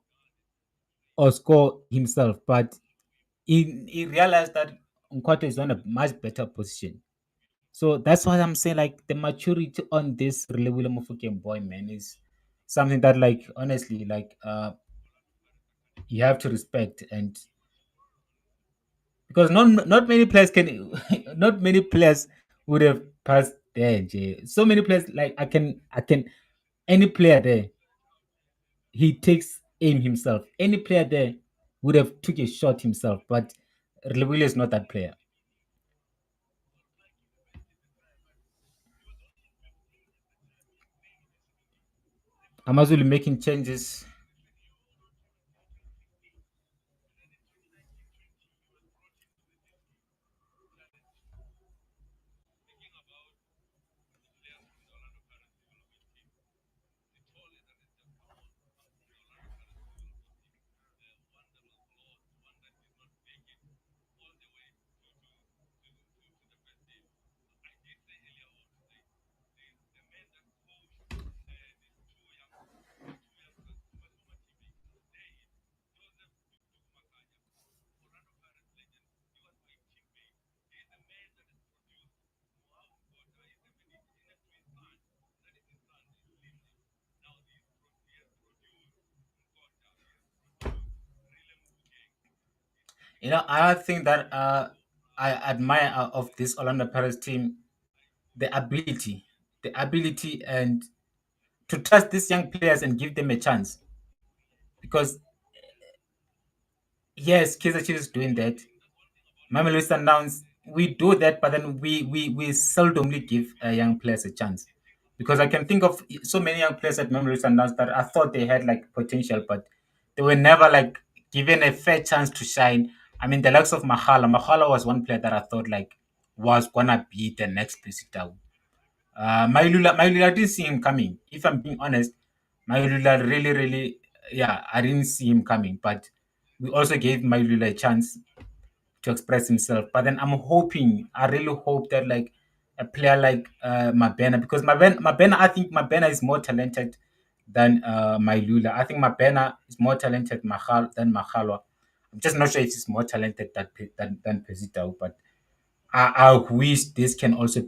Speaker 1: score himself, but he realized that Nkwato is on a much better position. So that's what I'm saying. Like the maturity on this really William Mofokeng boy, man, is something that, like, honestly, like you have to respect. And because not many players can, not many players would have passed there. Jay. So many players, like I can any player there, he takes aim himself. Any player there would have took a shot himself, but Relewile is not that player. Amazulu making changes. I think that I admire of this Orlando Pirates team the ability and to trust these young players and give them a chance. Because yes, Kaizer Chiefs is doing that. Mamelodi Sundowns, we do that, but then we seldomly give young players a chance. Because I can think of so many young players at Mamelodi Sundowns that I thought they had like potential, but they were never like given a fair chance to shine. I mean, the likes of Mahala. Mahala was one player that I thought like was gonna be the next Percy Tau. Mailula, I didn't see him coming. If I'm being honest, Mailula really, yeah, I didn't see him coming. But we also gave Mailula a chance to express himself. But then I really hope that like a player like Mabena, because Mabena, I think Mabena is more talented than Mailula. I think Mabena is more talented than Mahalwa. I'm just not sure if he's more talented than Pesitao, but I wish this can also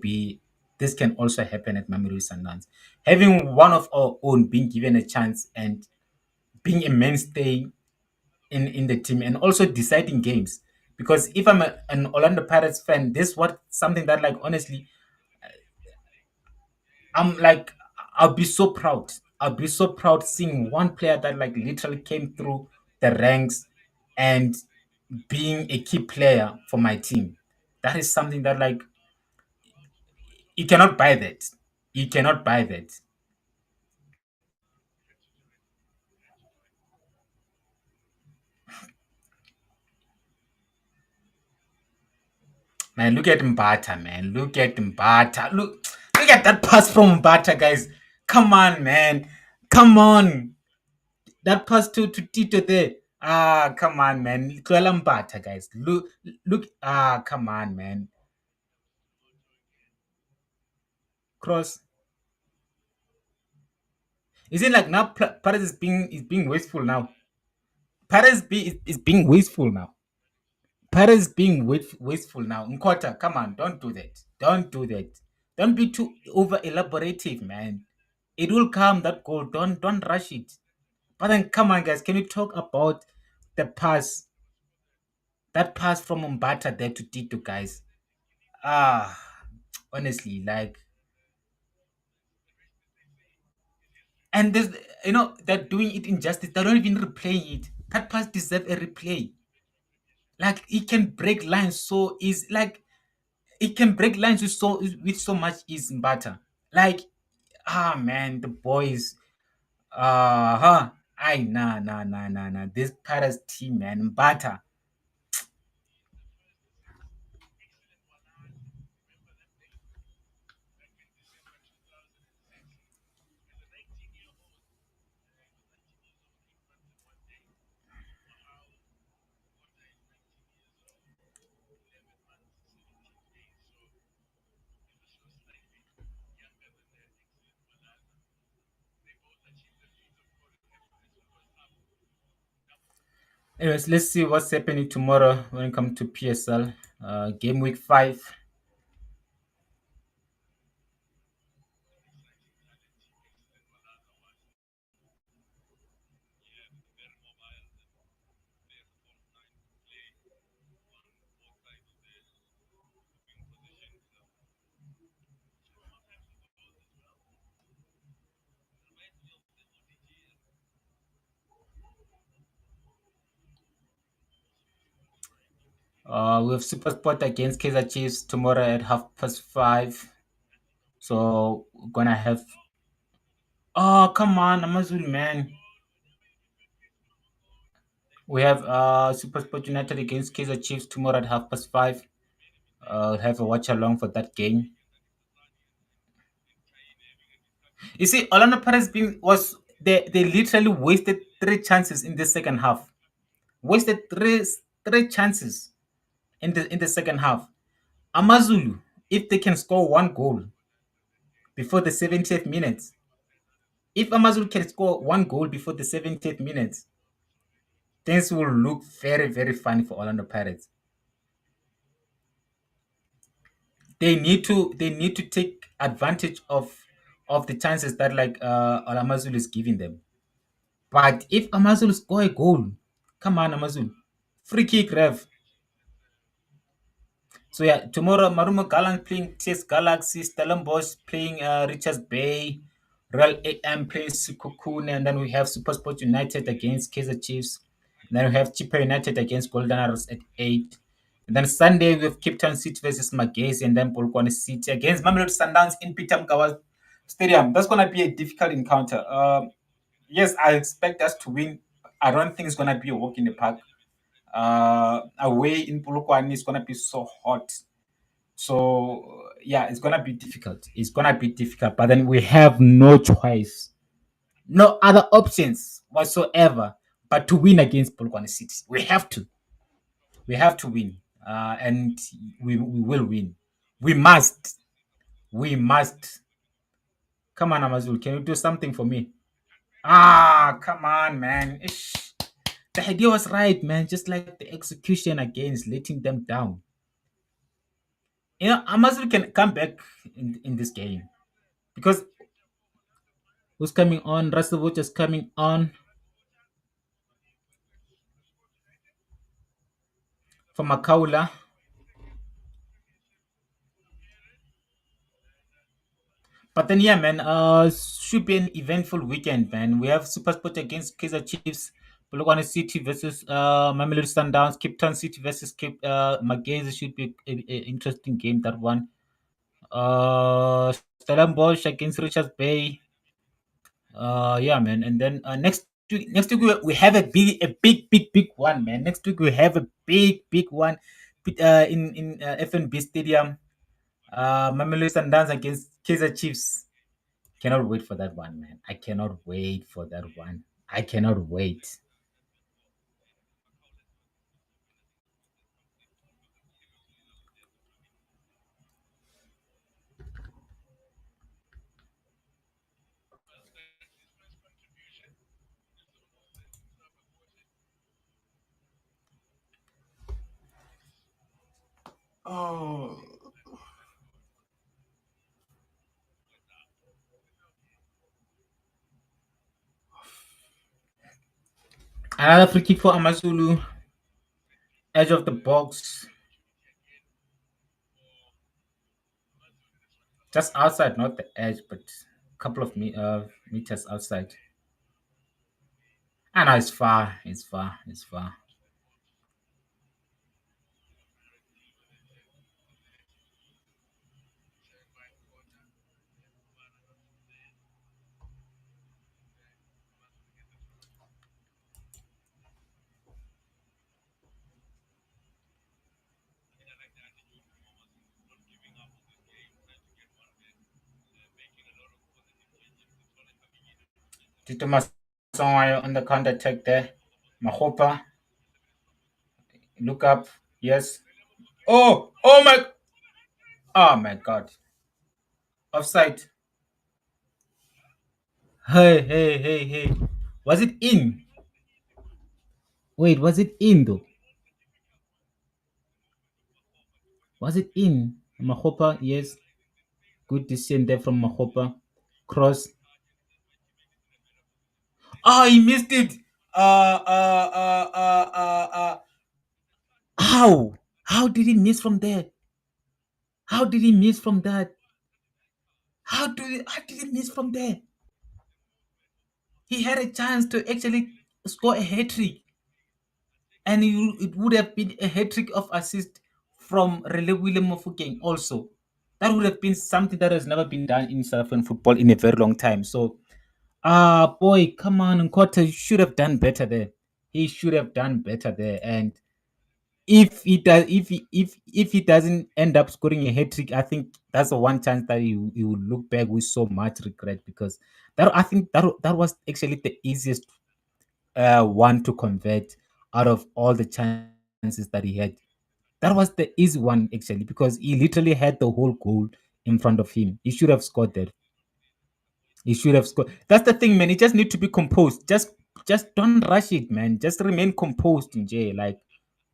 Speaker 1: happen at Mamelodi Sundowns. Having one of our own being given a chance and being a mainstay in the team and also deciding games. Because if I'm an Orlando Pirates fan, this what something that like honestly I'm like I'll be so proud. I'll be so proud seeing one player that like literally came through the ranks and being a key player for my team. That is something that like you cannot buy that. You cannot buy that. Man, look at Mbata, man. Look at Mbata. Look at that pass from Mbata, guys. Come on, man. Come on. That pass to Tito there. Ah, come on, man. Kuala Mbata, guys. Look. Ah, come on, man. Cross. Is it like now Paris is being wasteful now? Is being wasteful now. Paris being wasteful now. Nkota, come on, don't do that. Don't do that. Don't be too over elaborative, man. It will come that goal. Don't rush it. But then come on, guys. Can we talk about the pass? That pass from Mbata there to Tito, guys. Ah, honestly, like, and there's they're doing it injustice. They're not even replaying it. That pass deserves a replay. Like, he can break lines so is like it can break lines with so much ease and butter. Like, man, the boys, huh? I nah. This Paris team, man, butter. Anyways, let's see what's happening tomorrow when it comes to PSL. Game week 5. We have Super Sport against Kaizer Chiefs tomorrow at 5:30. So we're gonna have. Oh come on, Amazulu man. We have Super Sport United against Kaizer Chiefs tomorrow at 5:30. Have a watch along for that game. You see, Orlando Pirates being was they literally wasted 3 chances in the second half. Wasted three chances in the second half. Amazulu, if they can score one goal before the 70th minute, if Amazulu can score one goal before the 70th minute, things will look very, very funny for Orlando Pirates. They need to take advantage of the chances that like Amazulu is giving them. But if Amazulu score a goal, come on Amazulu, free kick rev. So yeah, tomorrow Marumo Galang playing TS Galaxy, Stellenbosch playing Richards Bay, Real AM playing Sukukune, and then we have Supersport United against Kaizer Chiefs. And then we have CHIPPA United against Golden Arrows at 8. And then Sunday we have Cape Town City versus Magesi, and then Polokwane City against Mamelodi Sundowns in Peter Mkawa Stadium. That's gonna be a difficult encounter. Yes, I expect us to win. I don't think it's gonna be a walk in the park. Away in Polokwane is gonna be so hot. So yeah, it's gonna be difficult. It's gonna be difficult, but then we have no choice, no other options whatsoever, but to win against Polokwane City. We have to. We have to win, and we will win. We must. We must. Come on, Amazul, can you do something for me? Ah, come on, man. Ish. The idea was right, man. Just like the execution against letting them down. Amazul can come back in this game because who's coming on? Russell is coming on for Makaula. But then, yeah, man, should be an eventful weekend, man. We have Super Sport against Kaizer Chiefs, Polokwane City versus Mamelodi Sundowns, Cape Town City versus Cape Magezi should be an interesting game. That one. Stellenbosch against Richards Bay. Yeah, man. And then next week we have a big one, man. Next week we have a big one, in FNB Stadium. Mamelodi Sundowns against Kaizer Chiefs. Cannot wait for that one, man. I cannot wait for that one. I cannot wait. Oh, another free kick for Amazulu. Edge of the box, just outside, not the edge, but a couple of meters outside. I know it's far. It's far. It's far. Tito Masongayo on the counter attack there. Mahopa, look up. Yes. Oh my God. Offside. Hey. Was it in? Wait, was it in though? Was it in? Mahopa, yes. Good decision there from Mahopa. Cross. Oh, he missed it. Uh, uh, uh, uh, uh, uh. How? How did he miss from there? How did he miss from that? How did he miss from there? He had a chance to actually score a hat trick, and it would have been a hat trick of assist from Rele William Mofokeng also. That would have been something that has never been done in South African football in a very long time. So, boy, come on, Nkota should have done better there. He should have done better there. And if he doesn't end up scoring a hat trick, I think that's the one chance that he will look back with so much regret, because that I think that was actually the easiest one to convert out of all the chances that he had. That was the easy one actually, because he literally had the whole goal in front of him. He should have scored that. He should have scored. That's the thing, man. He just need to be composed. Just don't rush it, man. Just remain composed in jail. Like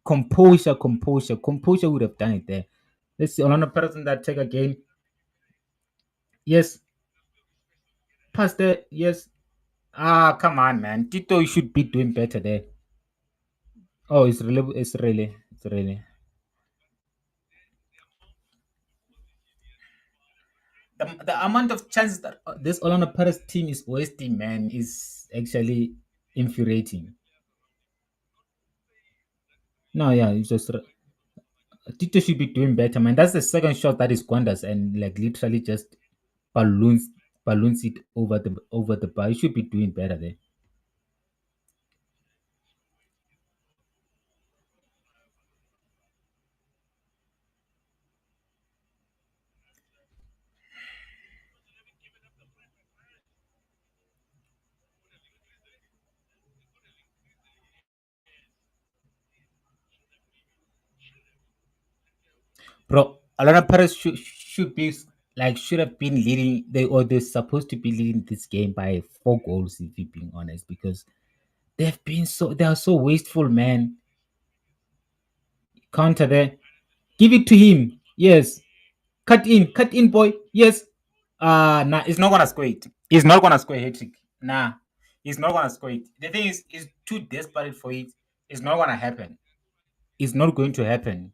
Speaker 1: composure would have done it there. Let's see. Another person that take again. Yes, pass there. Yes. Come on, man. Tito, you should be doing better there. Oh, it's really, it's really. The amount of chances that this Orlando Pirates team is wasting, man, is actually infuriating. No, yeah, it's just Tito should be doing better, man. That's the second shot that is squanders and like literally just balloons balloons it over the bar. You should be doing better there. Bro, Orlando Pirates should be like should have been leading they're supposed to be leading this game by 4 goals, if you're being honest, because they are so wasteful, man. Counter there. Give it to him. Yes. Cut in, boy. Yes. Nah, he's not gonna score it. He's not gonna score a hat trick. Nah, he's not gonna score it. The thing is, he's too desperate for it. It's not gonna happen. It's not going to happen.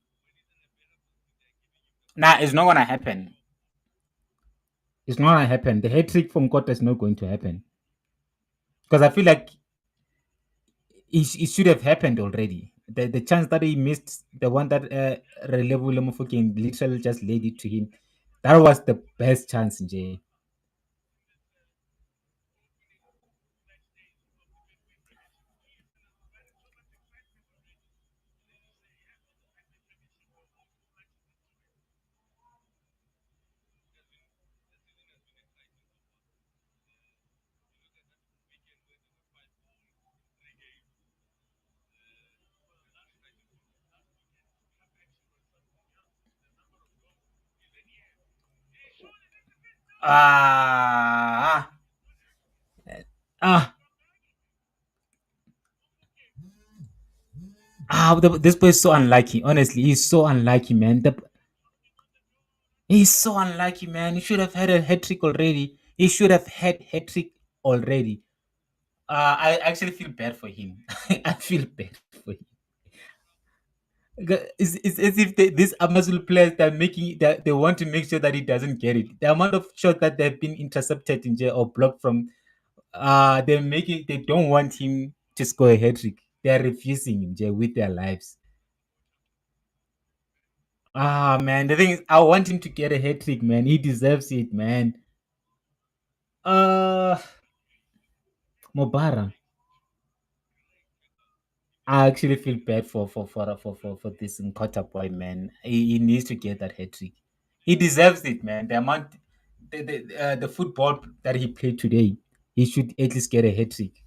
Speaker 1: Nah, it's not gonna happen. It's not gonna happen. The hat trick from Kota is not going to happen, because I feel like it should have happened already. The chance that he missed, the one that Relevo Lemofokin literally just laid it to him, that was the best chance in J. Ah, ah, this boy is so unlucky. Honestly, he's so unlucky, man. He's so unlucky, man. He should have had a hat trick already. He should have had hat trick already. I actually feel bad for him. I feel bad for him. It's as if these Amazulu players that making that they want to make sure that he doesn't get it. The amount of shots that they've been intercepted in jail or blocked from, they don't want him to score a hat trick. They are refusing him jail with their lives. Man, the thing is, I want him to get a hat trick, man. He deserves it, man. Uh, Mobara. I actually feel bad for this Nkota boy, man. He needs to get that hat trick. He deserves it, man. The football that he played today, he should at least get a hat trick.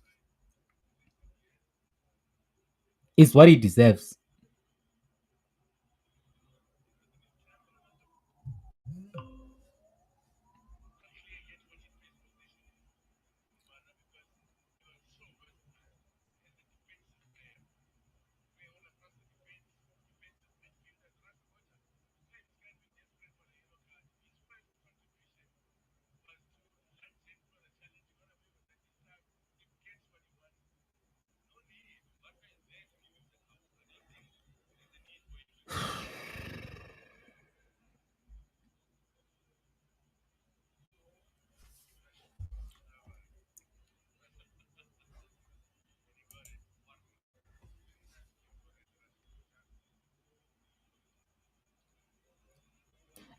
Speaker 1: It's what he deserves.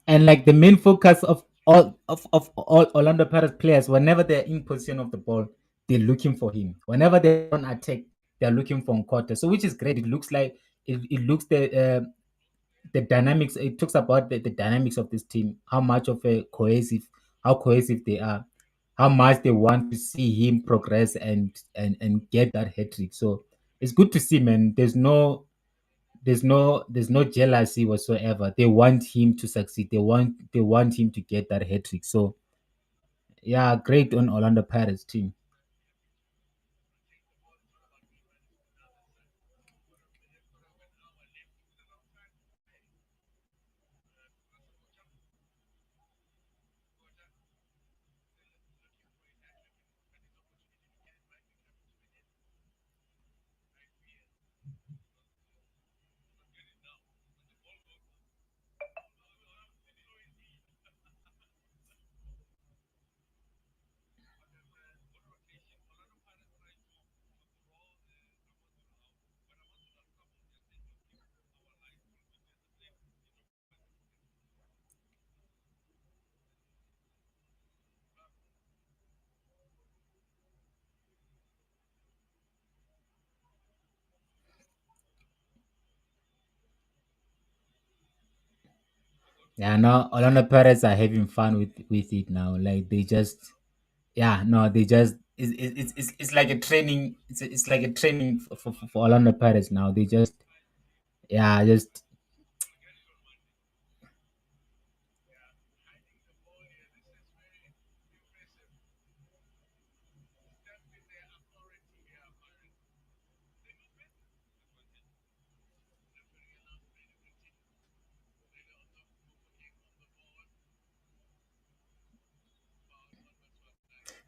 Speaker 1: And like the main focus of all Orlando Pirates players, whenever they're in position of the ball, they're looking for him. Whenever they're on attack, they're looking for Nkosinathi. So which is great. It looks like it looks the dynamics. It talks about the dynamics of this team, how much of a how cohesive they are, how much they want to see him progress and get that hat trick. So it's good to see, man. There's no jealousy whatsoever. They want him to succeed. They want him to get that hat trick. So yeah, great on Orlando Pirates team. Yeah, no, Orlando Pirates are having fun with it now. Like they just, yeah, no, they just it's like a training. It's like a training for Orlando Pirates now. They just, yeah, just,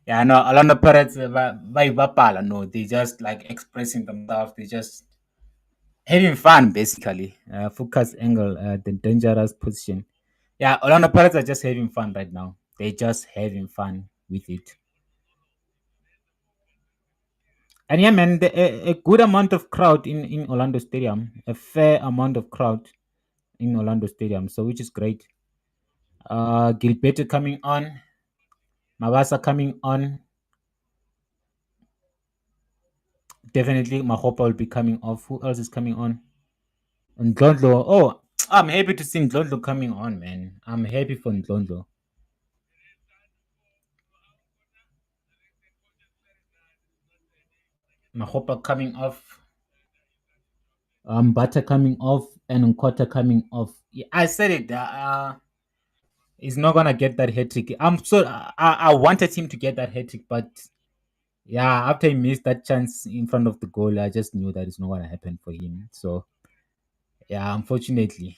Speaker 1: yeah, no, Orlando Pirates by Bapala, no, they just like expressing themselves. They just having fun basically. Focus angle, the dangerous position. Yeah, Orlando Pirates are just having fun right now. They're just having fun with it. And yeah, man, a good amount of crowd in Orlando Stadium, a fair amount of crowd in Orlando Stadium, so which is great. Gilberto coming on, Mabasa coming on, definitely Mahopa will be coming off. Who else is coming on? And Ndlondlo. Oh, I'm happy to see Ndlondlo coming on, man. I'm happy for Ndlondlo. Mahopa coming off, Butter coming off, and Nkota coming off. Yeah, I said it. He's not gonna get that hat trick. I wanted him to get that hat trick, but yeah, after he missed that chance in front of the goal, I just knew that it's not gonna happen for him. So yeah, unfortunately,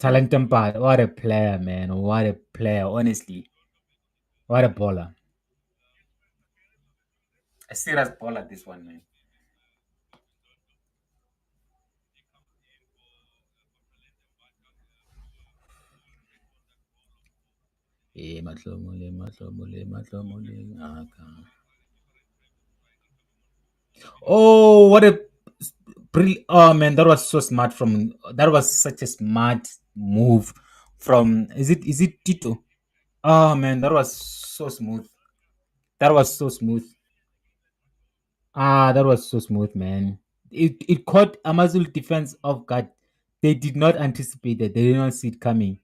Speaker 1: Talentempa, what a player, man! What a player! Honestly, what a baller! A serious baller, this one, man. Matlomole, matlomole, matlomole, ngaka. Oh, what a oh man, that was so smart from that was such a smart move from is it Tito? Oh man, that was so smooth. That was so smooth. That was so smooth, man. It caught Amazulu defense off guard. They did not anticipate that. They did not see it coming.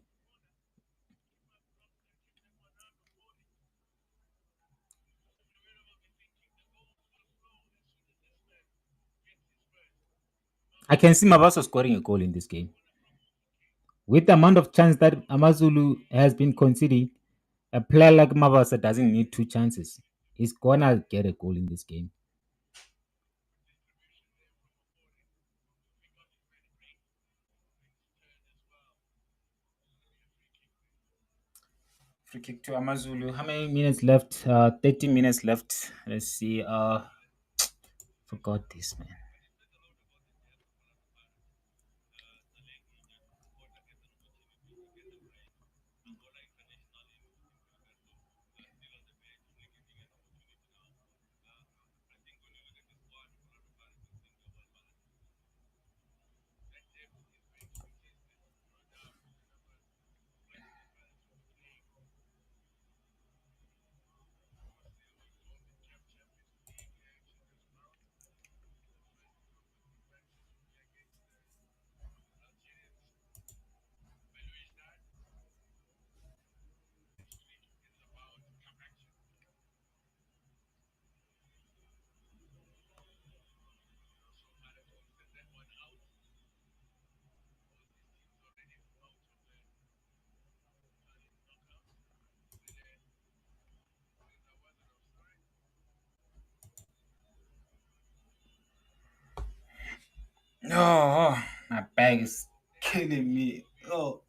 Speaker 1: I can see Mabaso scoring a goal in this game. With the amount of chance that Amazulu has been conceding, a player like Mabasa doesn't need two chances. He's gonna get a goal in this game. Free kick to Amazulu. How many minutes left? 30 minutes left. Let's see. Forgot this, man. Oh, my bag is killing me. Oh.